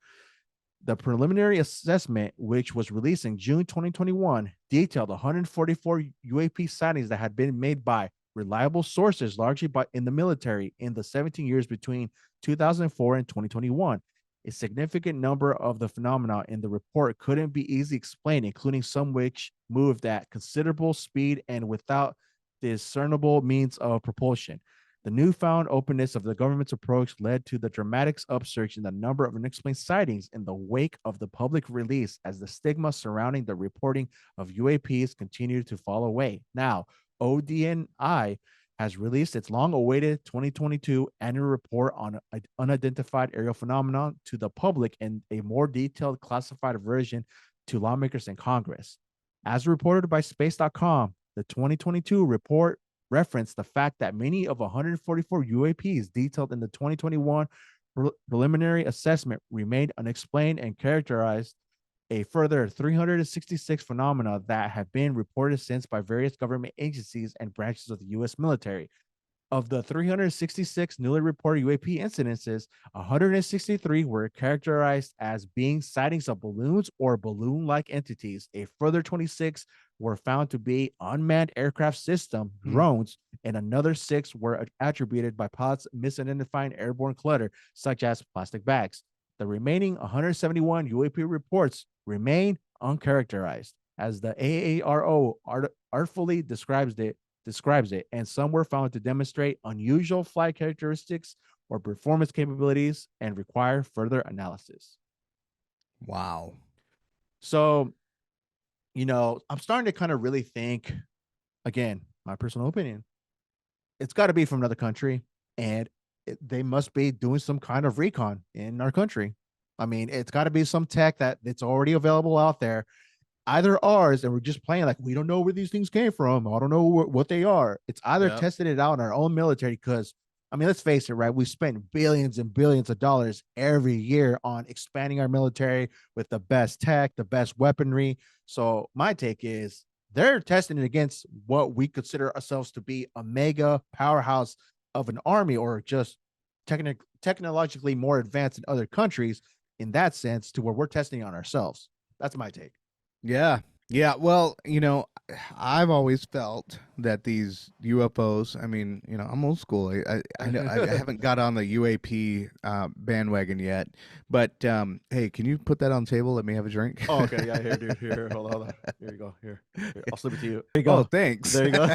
The preliminary assessment, which was released in June 2021, detailed 144 UAP sightings that had been made by reliable sources, largely in the military, in the 17 years between 2004 and 2021. A significant number of the phenomena in the report couldn't be easily explained, including some which moved at considerable speed and without discernible means of propulsion. The newfound openness of the government's approach led to the dramatic upsurge in the number of unexplained sightings in the wake of the public release, as the stigma surrounding the reporting of UAPs continued to fall away. Now, ODNI has released its long-awaited 2022 annual report on unidentified aerial phenomena to the public in a more detailed classified version to lawmakers in Congress. As reported by space.com, the 2022 report referenced the fact that many of 144 UAPs detailed in the 2021 preliminary assessment remained unexplained and characterized a further 366 phenomena that have been reported since by various government agencies and branches of the U.S. military. Of the 366 newly reported UAP incidences, 163 were characterized as being sightings of balloons or balloon like entities. A further 26 were found to be unmanned aircraft system Mm. drones, and another 6 were attributed by pilots misidentifying airborne clutter, such as plastic bags. The remaining 171 UAP reports remain uncharacterized, as the AARO artfully describes it, and some were found to demonstrate unusual flight characteristics or performance capabilities and require further analysis. Wow. So, I'm starting to kind of really think, again, my personal opinion, it's got to be from another country, and they must be doing some kind of recon in our country. I mean, it's got to be some tech that's already available out there, either ours, and we're just playing like we don't know where these things came from. I don't know what they are. It's either Yep. testing it out in our own military because, I mean, let's face it, right? We spend billions and billions of dollars every year on expanding our military with the best tech, the best weaponry. So my take is they're testing it against what we consider ourselves to be a mega powerhouse of an army, or just technologically more advanced in other countries in that sense, to where we're testing on ourselves. That's my take. Yeah. Yeah. Well, I've always felt that these UFOs, I mean, I'm old school. I know I haven't got on the UAP bandwagon yet, but hey, can you put that on the table? Let me have a drink. Oh, okay. Yeah, here, dude. Here, hold on. Here you go. Here. I'll slip it to you. There you Oh, go. thanks. There you go.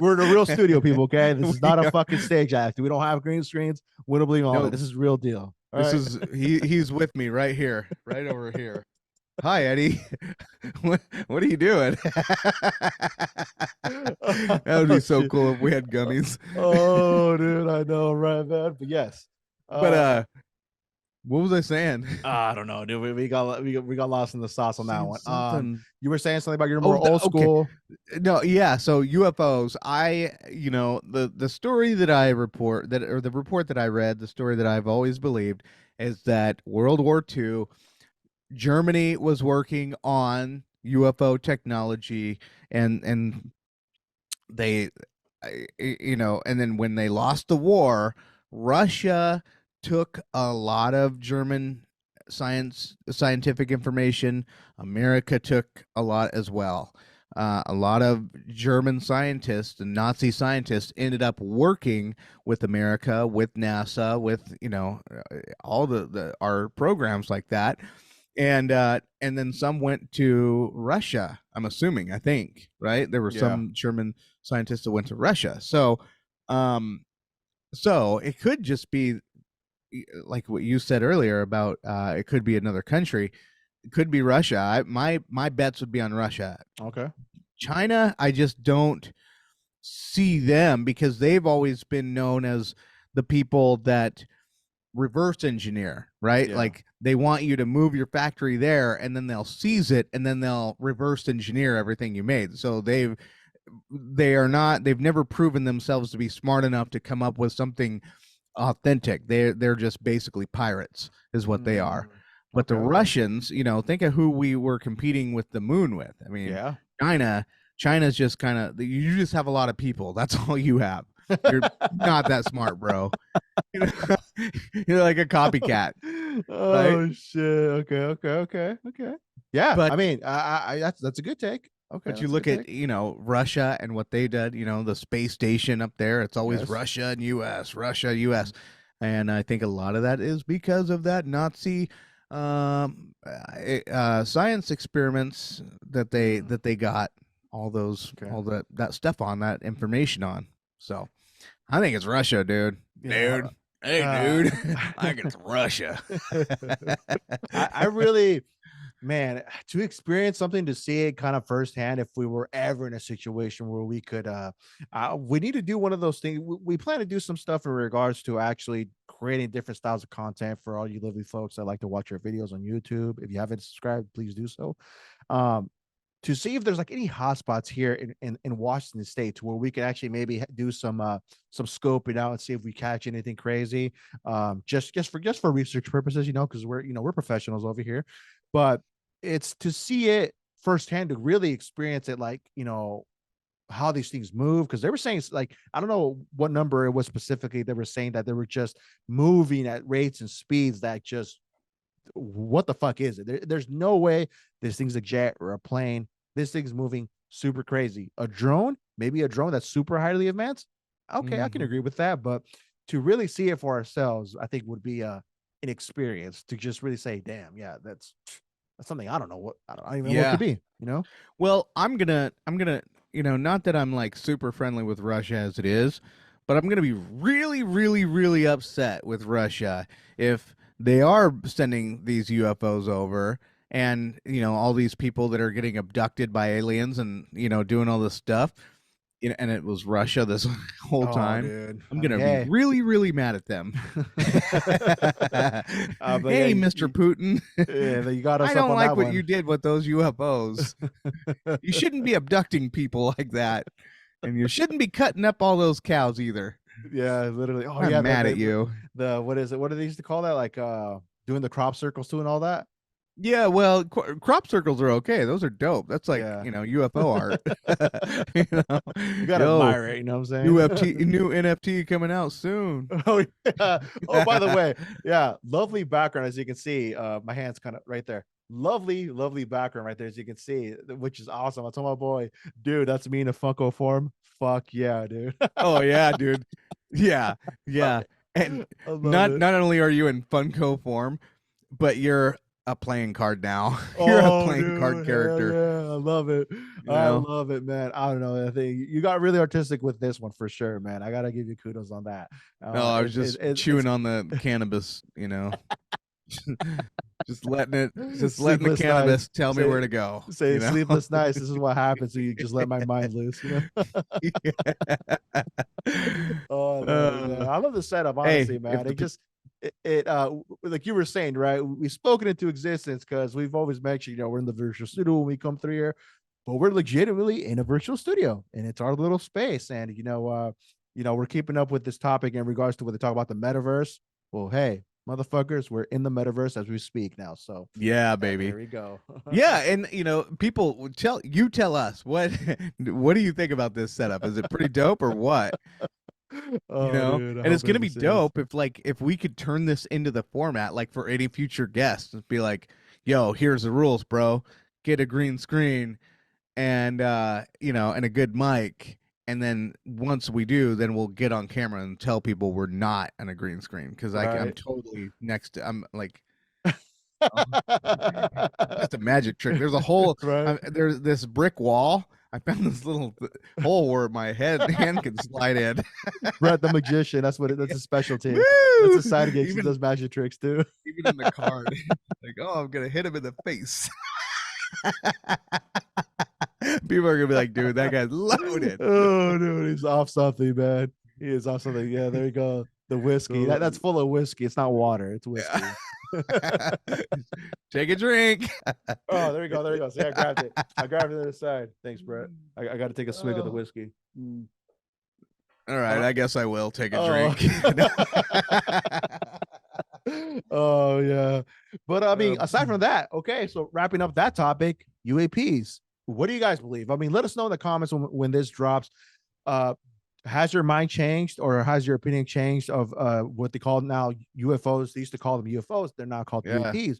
We're in a real studio, people. Okay, this is We not a are- fucking stage act. We don't have green screens. We don't believe in all that. no, This is real deal. All this right. is he's with me right here, right over here. Hi, Eddie. what are you doing? That would be Oh so shit. cool if we had gummies. Oh, dude, I know, right, man. But yes. But Uh, what was I saying? I don't know, dude. We got lost in the sauce on that Saying one. something. You were saying something about your Oh, more old okay. school. No, yeah. So UFOs. The story that I report that or the report that I read, the story that I've always believed is that World War II, Germany was working on UFO technology, and they and then when they lost the war, Russia took a lot of German scientific information. America took a lot as well. A lot of German scientists and Nazi scientists ended up working with America, with NASA, with all the our programs like that, and then some went to Russia. I'm assuming. I think right. There were Yeah. some German scientists that went to Russia. Um, so it could just be like what you said earlier about it could be another country. It could be Russia. My bets would be on Russia. Okay. China, I just don't see them because they've always been known as the people that reverse engineer, right? Yeah. Like they want you to move your factory there and then they'll seize it and then they'll reverse engineer everything you made. So they've never proven themselves to be smart enough to come up with something authentic. They're just basically pirates is what they are. Mm. But the Okay. Okay. Russians, think of who we were competing with the moon with. I mean, Yeah. China, China's just kind of you just have a lot of people. That's all you have. You're not that smart, bro. You know, you're like a copycat, right? Oh shit. Okay. Okay. Okay. Okay. Yeah. But I mean, that's a good take. Okay, but you that's a look good at take. Russia and what they did. The space station up there. It's always Yes. Russia and U.S. Russia U.S. And I think a lot of that is because of that Nazi science experiments that they got Okay. all that stuff on that information on. So I think it's Russia, dude. Yeah. Dude. Hey, Uh, dude. I think it's Russia. I really, man, to experience something, to see it kind of firsthand, if we were ever in a situation where we could we need to do one of those things. We plan to do some stuff in regards to actually creating different styles of content for all you lovely folks that like to watch our videos on YouTube. If you haven't subscribed, please do so. um to see if there's like any hotspots here in Washington State, to where we could actually maybe do some scoping out and see if we catch anything crazy. Just for research purposes, because we're professionals over here. But it's to see it firsthand, to really experience it, like, how these things move, because they were saying, like, I don't know what number it was specifically. They were saying that they were just moving at rates and speeds that just, what the fuck is it? There's no way this thing's a jet or a plane. This thing's moving super crazy. A drone, maybe a drone that's super highly advanced. Okay, I can Mhm. agree with that. But to really see it for ourselves, I think would be an experience to just really say, damn, yeah, that's something I don't even know what it could Yeah. be. Well, I'm gonna, not that I'm like super friendly with Russia as it is, but I'm going to be really, really, really upset with Russia if they are sending these UFOs over and, all these people that are getting abducted by aliens and, doing all this stuff. And it was Russia this whole Oh, time. dude. I'm I going mean, to be hey. really, really mad at them. But yeah, Hey, Mr. Putin, yeah, you got us I up don't on like that what you one. did with those UFOs. You shouldn't be abducting people like that. And you shouldn't be cutting up all those cows either. Yeah, literally. Oh yeah, I'm mad at you. the what is it? What do they used to call that? Like doing the crop circles too and all that. Yeah, well, crop circles are okay. Those are dope. That's like, Yeah. UFO art. you know, You gotta yo, admire it, you know what I'm new saying? new NFT coming out soon. Oh yeah. Oh, by the way, yeah, lovely background as you can see. My hand's kind of right there. Lovely, lovely background right there as you can see, which is awesome. I told my boy, dude, that's me in a Funko form. Fuck yeah, dude. Oh yeah, dude. Yeah, yeah. And I love not it. not only are you in Funko form, but you're a playing card now. You're a Oh, playing card dude, hell character. yeah, I love it. You I know. love it, man. I don't know. I think you got really artistic with this one for sure, man. I gotta give you kudos on that. No, I was It, just it's chewing on the cannabis. just letting the sleepless nights. cannabis tell me where Say to go. say sleepless nights. This is what happens. So you just let my mind loose. Oh, I love it, man. Uh, I love the setup, hey, honestly, if man. the Like you were saying, right? We've spoken into existence because we've always mentioned, we're in the virtual studio when we come through here, but we're legitimately in a virtual studio and it's our little space. And we're keeping up with this topic in regards to what they talk about the metaverse. Well, hey, motherfuckers, we're in the metaverse as we speak now. So yeah, yeah, baby. there we go. Yeah, and people would tell us what do you think about this setup? Is it pretty dope or what? Oh, dude, I And it's hope gonna be this is. dope if we could turn this into the format like for any future guests. Be like, yo, here's the rules, bro. Get a green screen and and a good mic. And then once we do, then we'll get on camera and tell people we're not on a green screen because I'm Right. totally next to I'm like oh, just a magic trick. There's a hole. Right. There's this brick wall. I found this little hole where my hand can slide in. Brett the magician. That's a specialty. That's a Woo! side gig. He Even does magic tricks too. even in the card, like, oh, I'm gonna hit him in the face. People are gonna be like, dude, that guy's loaded. Oh, dude, he's off something, man. He is off something. Yeah, there you go. The whiskey. That's full of whiskey. It's not water. It's whiskey. Take a drink. Oh, there you go. There you go. See, I grabbed it. I grabbed it to the side. Thanks, Brett. I got to take a swig of the whiskey. Mm. All right, I guess I will take a Oh. drink. Oh yeah, but I mean, aside from that, okay. So wrapping up that topic, UAPs. What do you guys believe? I mean, let us know in the comments when this drops. Has your mind changed, or has your opinion changed of what they call now UFOs? They used to call them UFOs. They're now called Yeah. UAPs.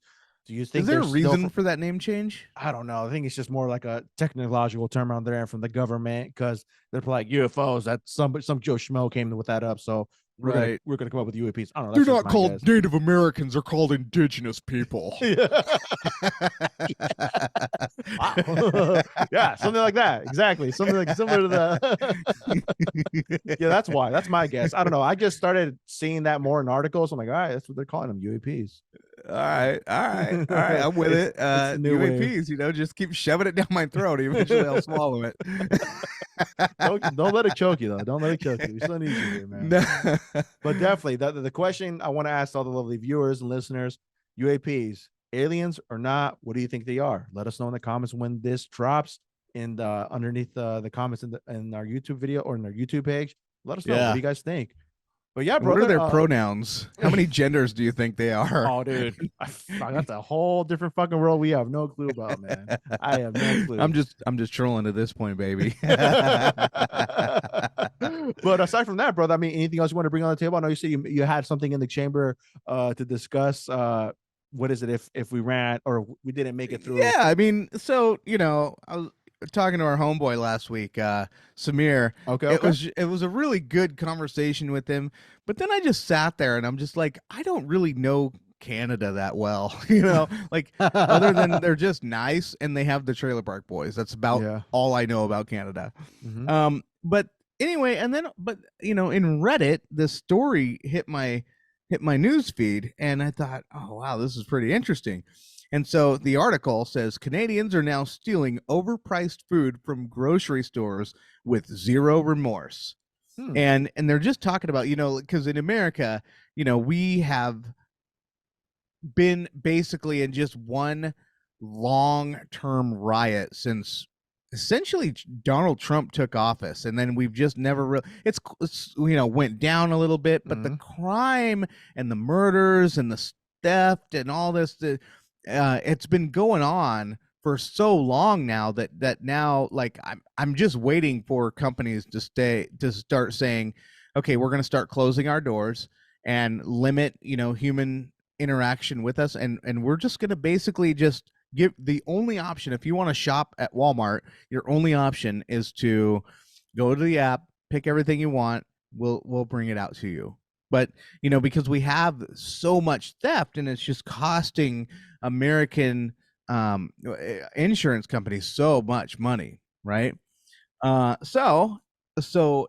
Do you Is think there a there's still? reason for that name change? I don't know. I think it's just more like a technological term out there from the government because they're like UFOs. That some Joe Schmo came with that up. So Right. we're gonna come up with UAPs. I don't know. They're That's just not my called guess. Native Americans, they're called indigenous people. Wow. Yeah, something like that. Exactly. Something like similar to the. Yeah, that's why. That's my guess. I don't know. I just started seeing that more in articles. I'm like, all right, that's what they're calling them, UAPs. All right. I'm with It's it. the new wave. UAPs, just keep shoving it down my throat. Eventually, I'll swallow it. Don't let it choke you though. Don't let it choke you. We still need you here, man. No. But definitely, the question I want to ask all the lovely viewers and listeners: UAPs, aliens or not? What do you think they are? Let us know in the comments when this drops. And underneath the comments in our YouTube video or in our YouTube page, let us know. What Yeah. do you guys think? But yeah, And what are brother. their pronouns? How many genders do you think they are? Oh, dude, that's a whole different fucking world we have no clue about, man. I have no clue. I'm just trolling at this point, baby. But aside from that, brother, I mean, anything else you want to bring on the table? I know you said you had something in the chamber to discuss. What is it if we ran or we didn't make it through? Yeah, I mean, so I was talking to our homeboy last week, Samir. Okay. It was a really good conversation with him, but then I just sat there and I'm just like, I don't really know Canada that well, like other than they're just nice and they have the Trailer Park Boys. That's about Yeah. all I know about Canada. Mhm. But anyway, and then but in Reddit, this story hit my news feed, and I thought, oh wow, this is pretty interesting. And so the article says Canadians are now stealing overpriced food from grocery stores with zero remorse. Hmm. And they're just talking about, because in America, we have been basically in just one long-term riot since essentially Donald Trump took office, and then we've just never really it's went down a little bit, but the Mm-hmm. crime and the murders and the theft and all this, it's been going on for so long now that now, like, I'm just waiting for companies to start saying, okay, we're going to start closing our doors and limit human interaction with us, and we're just going to basically just give the only option. If you want to shop at Walmart, your only option is to go to the app, pick everything you want, we'll bring it out to you. But because we have so much theft, and it's just costing American insurance companies so much money, right? So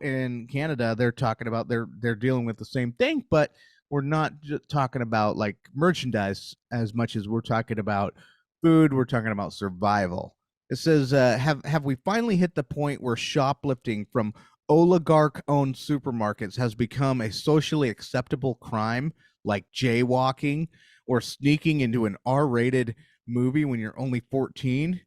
in Canada, they're talking about they're dealing with the same thing, but we're not just talking about like merchandise as much as we're talking about food. We're talking about survival. It says, have we finally hit the point where shoplifting from oligarch-owned supermarkets has become a socially acceptable crime, like jaywalking or sneaking into an R-rated movie when you're only 14?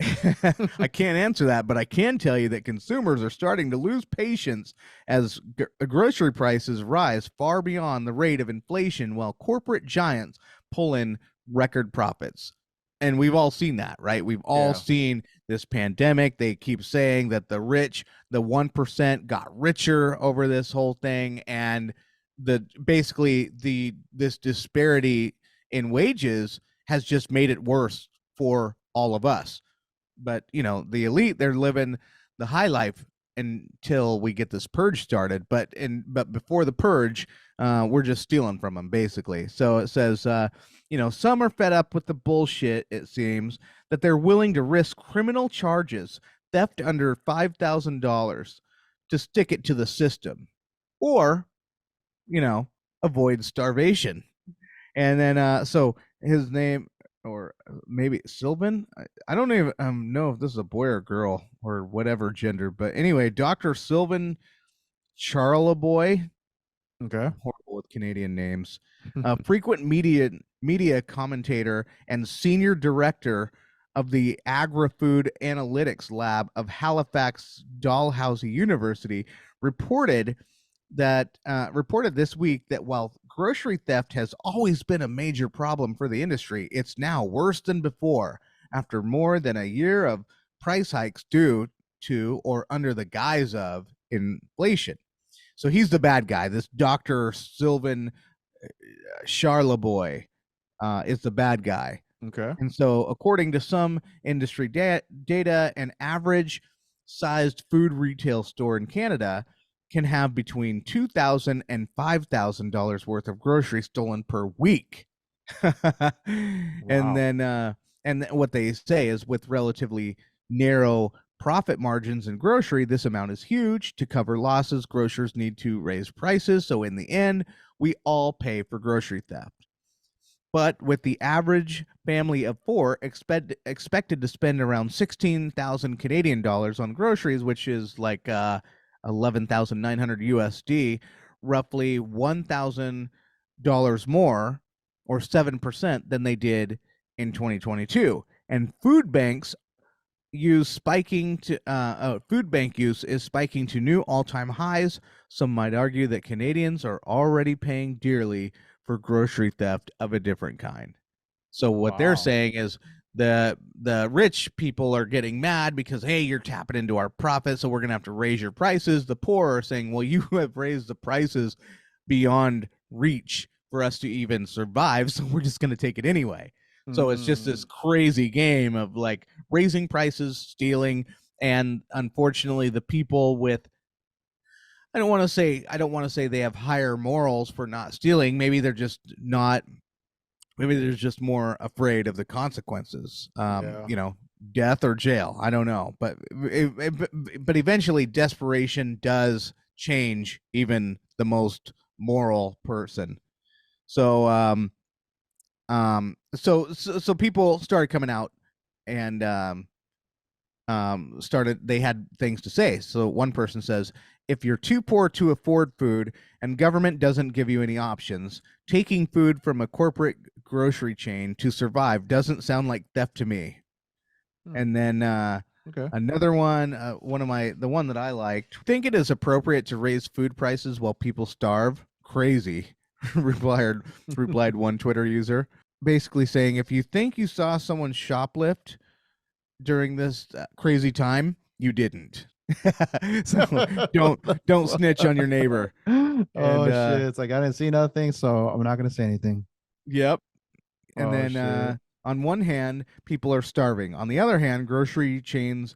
I can't answer that, but I can tell you that consumers are starting to lose patience as grocery prices rise far beyond the rate of inflation while corporate giants pull in record profits. And we've all seen that, right? We've all Yeah. seen this pandemic. They keep saying that the rich, the 1% got richer over this whole thing, and this disparity in wages has just made it worse for all of us. But the elite, they're living the high life until we get this purge started. But before the purge, we're just stealing from them basically. So it says, some are fed up with the bullshit. It seems that they're willing to risk criminal charges, theft under $5,000, to stick it to the system, or you know avoid starvation. And then so his name, or maybe Sylvan. I don't even know if this is a boy or girl or whatever gender, but anyway, Dr. Sylvan Charleboy. Okay. I'm horrible with Canadian names. Frequent media commentator and senior director of the Agri-Food Analytics Lab of Halifax Dalhousie University reported reported this week that while grocery theft has always been a major problem for the industry, it's now worse than before after more than a year of price hikes due to or under the guise of inflation. So he's the bad guy. This Dr. Sylvan Charleboy is the bad guy. Okay. And so, according to some industry data, an average sized food retail store in Canada can have between $2,000 and $5,000 worth of groceries stolen per week. and Wow. then, what they say is, with relatively narrow profit margins in grocery, this amount is huge. To cover losses, grocers need to raise prices. So, in the end, we all pay for grocery theft. But with the average family of four expected to spend around 16,000 Canadian dollars on groceries, which is like 11,900 USD, roughly $1,000 more, or 7%, than they did in 2022. And food bank use is spiking to new all-time highs. Some might argue that Canadians are already paying dearly for grocery theft of a different kind. So what they're Wow. saying is the rich people are getting mad because, hey, you're tapping into our profit, so we're going to have to raise your prices. The poor are saying, well, you have raised the prices beyond reach for us to even survive, so we're just going to take it anyway. So it's just this Mm, crazy game of like raising prices, stealing, and unfortunately the people with, I don't want to say they have higher morals for not stealing. Maybe they're just not, maybe they're just more afraid of the consequences. yeah. death or jail. I don't know, but eventually desperation does change even the most moral person. So so people started coming out and started they had things to say. So one person says, if you're too poor to afford food and government doesn't give you any options, taking food from a corporate grocery chain to survive doesn't sound like theft to me. Hmm. And then Okay. another one, the one that I liked, think it is appropriate to raise food prices while people starve? Crazy, replied one Twitter user, basically saying if you think you saw someone shoplift during this crazy time, you didn't. So don't What don't the snitch on your neighbor. fuck? And Oh shit! It's like I didn't see nothing, so I'm not gonna say anything. yep. And Oh then shit! on one hand, people are starving. On the other hand, grocery chains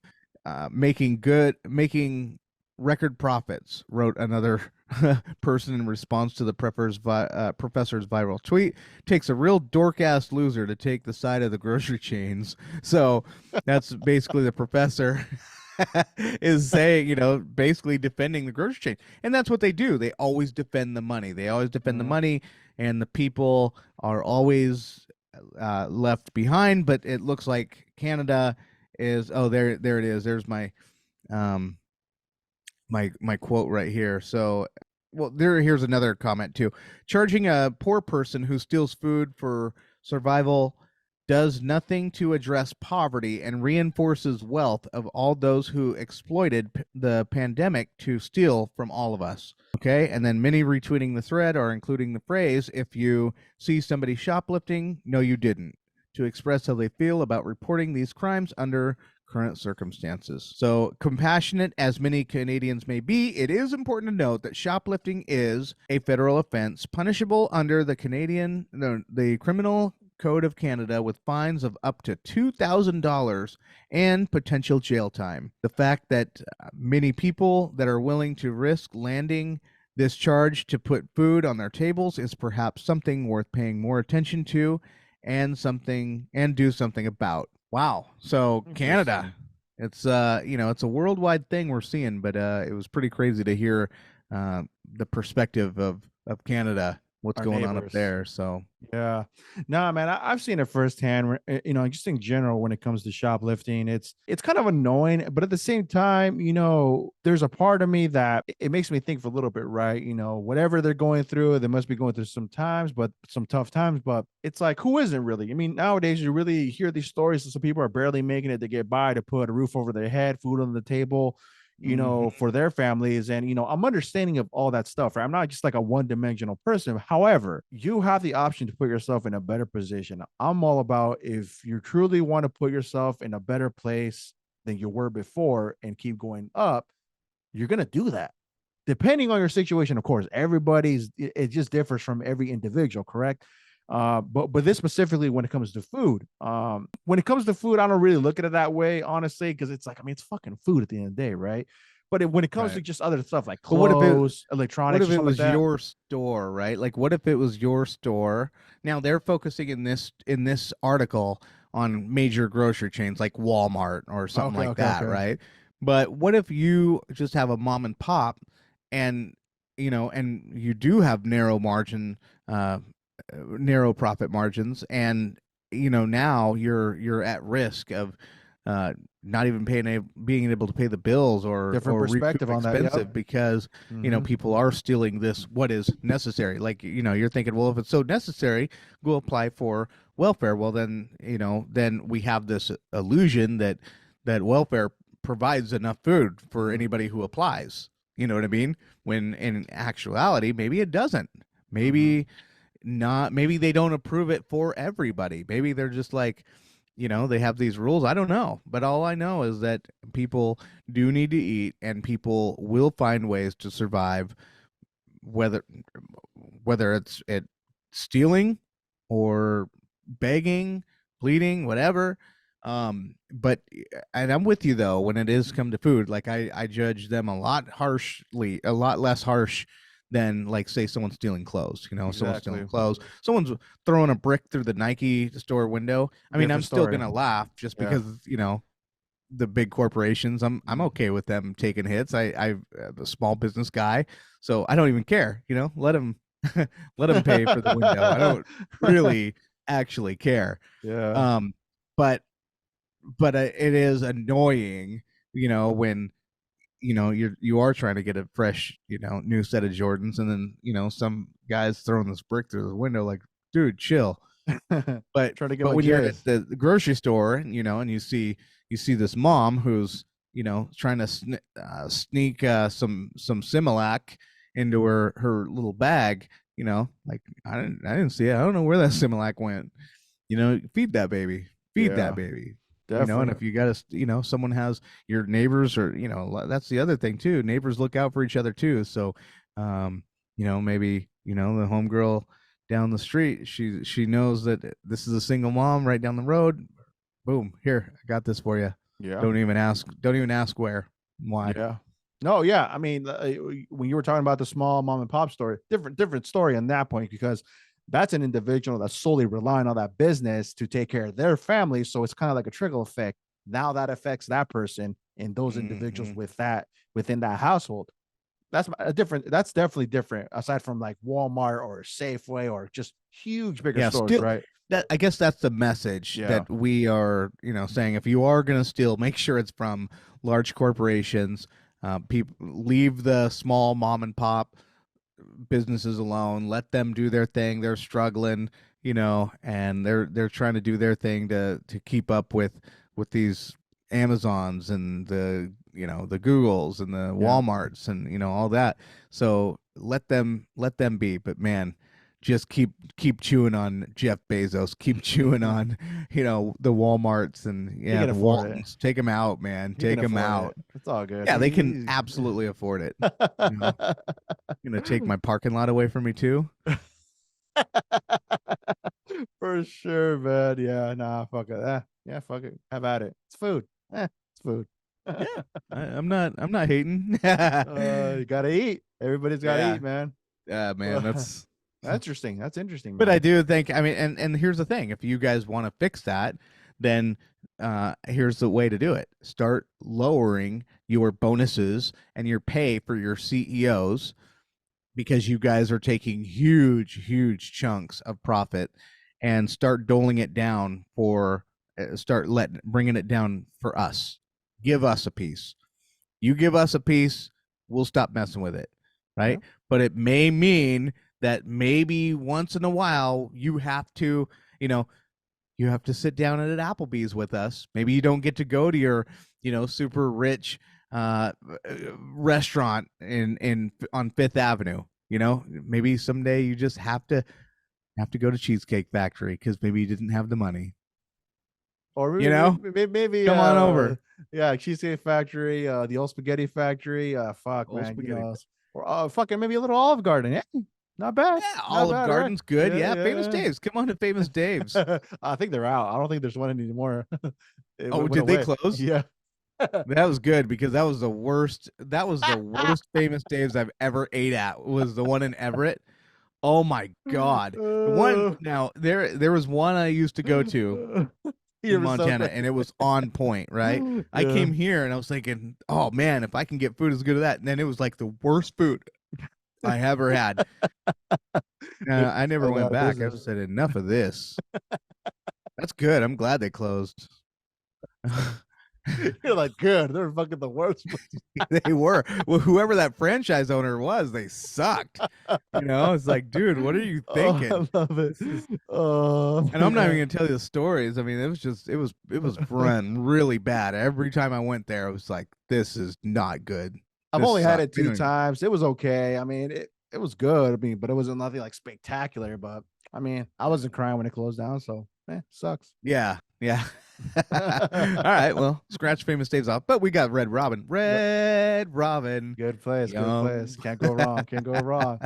making record profits. Wrote another person in response to the professor's viral tweet. Takes a real dork ass loser to take the side of the grocery chains. So that's basically the professor is saying, basically defending the grocery chain. And that's what they do. They always defend the money. They always defend the Mhm. money, and the people are always left behind. But it looks like Canada is, oh, there it is. There's um my quote right here. So, well, here's another comment too. Charging a poor person who steals food for survival does nothing to address poverty and reinforces wealth of all those who exploited the pandemic to steal from all of us. Okay, and then many retweeting the thread are including the phrase, if you see somebody shoplifting, no you didn't, to express how they feel about reporting these crimes under current circumstances. So, compassionate as many Canadians may be, it is important to note that shoplifting is a federal offense punishable under the Criminal Code of Canada with fines of up to $2,000 and potential jail time. The fact that many people that are willing to risk landing this charge to put food on their tables is perhaps something worth paying more attention to and do something about. Wow. So Canada, Interesting. it's it's a worldwide thing we're seeing, but it was pretty crazy to hear uh the perspective of Canada, what's Our going on up neighbors. there. So Yeah. No, man, I've seen it firsthand. Just in general, when it comes to shoplifting, it's kind of annoying, but at the same time, there's a part of me that it makes me think for a little bit, right? Whatever they're going through, they must be going through some tough times, but it's like, who isn't really? I mean, nowadays you really hear these stories that some people are barely making it to get by, to put a roof over their head, food on the table, mhm. for their families. And, I'm understanding of all that stuff, right? I'm not just like a one dimensional person. However, you have the option to put yourself in a better position. I'm all about, if you truly want to put yourself in a better place than you were before and keep going up, you're going to do that. Depending on your situation, of course, it just differs from every individual, correct? But this specifically when it comes to food. When it comes to food, I don't really look at it that way, honestly, because it's like, I mean, it's fucking food at the end of the day, right? But when it comes to Right. just other stuff like But what if it clothes, what electronics, if or it something like was that. your store, right? Like what if it was your store? Now they're focusing in this article on major grocery chains like Walmart or something Okay, like okay, that, okay. right? But what if you just have a mom and pop and and you do have uh narrow profit margins, and now you're at risk of uh not even being able to pay the bills Different or recoup perspective on that. Yep. expensive because Mm-hmm. people are stealing this what is necessary. Like you're thinking, well, if it's so necessary, go apply for welfare. Well, then we have this illusion that welfare provides enough food for Mm-hmm. anybody who applies. You know what I mean? When in actuality, maybe it doesn't. Mm-hmm. Maybe not. Maybe they don't approve it for everybody. Maybe they're just like, they have these rules. I don't know. But all I know is that people do need to eat, and people will find ways to survive, whether it's stealing or begging, pleading, whatever. But and I'm with you though when it is come to food. Like I judge them a lot less harsh than like say someone stealing clothes. Someone's stealing Exactly. clothes, someone's throwing a brick through the Nike store window. I mean, I'm Different still story. gonna laugh just Yeah. because the big corporations. I'm Mm. okay with them taking hits. I'm a small business guy, so I don't even care. Let them let them pay for the window. I don't really actually care. Yeah. Um, but it is annoying, when you are trying to get a fresh, new set of Jordans, and then some guys throwing this brick through the window. Like, dude, chill. But Trying to get but my when you're at J's. the grocery store, and you see this mom who's trying to sneak some Similac into her little bag, like I didn't see it. I don't know where that Similac went. Feed that baby. Feed that Yeah, baby. And definitely. if you got to, someone has your neighbors, or that's the other thing too. Neighbors look out for each other too. So, maybe the homegirl down the street, she knows that this is a single mom right down the road. Boom, here, I got this for you. Yeah. Don't even ask where, why. Yeah. No, yeah. I mean, when you were talking about the small mom and pop story, different story on that point, because that's an individual that's solely relying on that business to take care of their family. So it's kind of like a trickle effect. Now that affects that person and those individuals Hmm. with that within that household. That's a different. That's definitely different. Aside from like Walmart or Safeway or just huge bigger Yeah, stores, still, right? that I guess that's the message Yeah. that we are, saying. If you are going to steal, make sure it's from large corporations. People leave the small mom and pop businesses alone. Let them do their thing. They're struggling, and they're trying to do their thing to keep up with these Amazons and the Googles and the Yeah. Walmarts and all that. So let them be. But man, just keep chewing on Jeff Bezos. Keep chewing on the Walmarts and He can the afford it. Waltons. Take them out, man. He can Take them afford out. it. It's all good. Yeah, they can He's absolutely afford it. You know, gonna take my parking lot away from me too. for sure, man. Yeah, nah, fuck it. Yeah, fuck it. Have at it. It's food. It's food. Yeah, I'm not hating. You gotta eat. Everybody's gotta Yeah, eat, man. yeah, man. That's That's. interesting. That's interesting, But I man. do think. I mean, and here's the thing: if you guys want to fix that, then here's the way to do it: start lowering your bonuses and your pay for your CEOs, because you guys are taking huge chunks of profit, and start doling it down for start let bringing it down for us. Give us a piece. You give us a piece, we'll stop messing with it, Yeah. right? But it may mean that maybe once in a while you know you have to sit down at an Applebee's with us. Maybe you don't get to go to your super rich uh restaurant in on Fifth Avenue. Maybe someday you just have to go to Cheesecake Factory because maybe you didn't have the money. Or You know, maybe come on over. yeah, Cheesecake Factory, the old spaghetti factory. Fuck, Old man, spaghetti. or fucking maybe a little Olive Garden. Yeah, not bad, Yeah, not Olive bad, right? Garden's good. Yeah, Yeah, Famous yeah. Dave's. Come on to Famous Dave's. I think they're out. I don't think there's one anymore. It Oh, went did they away. close? Yeah. That was good because that was the worst. That was the worst Famous Dave's I've ever ate at. Was the one in Everett. Oh my god. The one Uh, now there was one I used to go to you in were so Montana, crazy. and it was on point, right? I Yeah. came here and I was thinking, "Oh man, if I can get food as good as that." And then it was like the worst food I ever had. They I never probably got went out of back. I business. just said enough of this. That's good. I'm glad they closed. You're like, good. They're fucking the worst. They were. Well, whoever that franchise owner was, they sucked. It's like, dude, what are you Oh, thinking? I love it. This is, Oh and I'm not even man. gonna tell you the stories. I mean, it was run really bad. Every time I went there, I was like, this is not good. I've This only had sucks. it two times. It was okay. I mean, it was good. I mean, but it wasn't nothing like spectacular. But I mean, I wasn't crying when it closed down. So, sucks. Yeah, yeah. All right, well, scratch Famous Dave's off, but we got Red Robin. Yep. Red Robin, Good place. Good place. yum. Can't go wrong. Can't go wrong.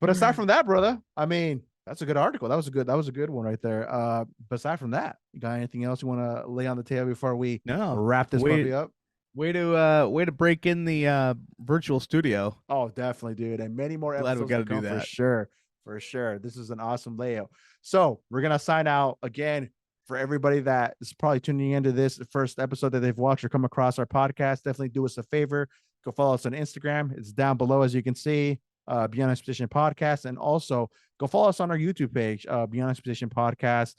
But aside from that, brother, I mean, that's a good article. That was a good one right there. But aside from that, you got anything else you want to lay on the table before we No, wrap this we puppy up? Way to break in the virtual studio. Oh, definitely, dude. And many more Glad we episodes got to to do come for that. sure. For sure. This is an awesome layout. So we're gonna sign out again for everybody that is probably tuning into this the first episode that they've watched or come across our podcast. Definitely do us a favor. Go follow us on Instagram. It's down below as you can see. Beyond Expedition Podcast, and also go follow us on our YouTube page, Beyond Expedition Podcast.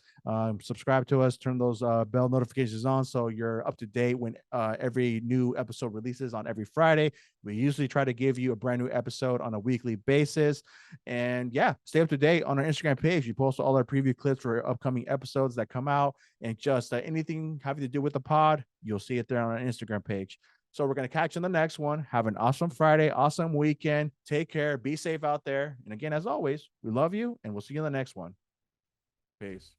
Subscribe to us, turn those bell notifications on so you're up to date when every new episode releases on every Friday. We usually try to give you a brand new episode on a weekly basis. And yeah, stay up to date on our Instagram page. We post all our preview clips for upcoming episodes that come out, and just anything having to do with the pod, you'll see it there on our Instagram page. So we're going to catch you in the next one. Have an awesome Friday, awesome weekend. Take care. Be safe out there. And again, as always, we love you, and we'll see you in the next one. Peace.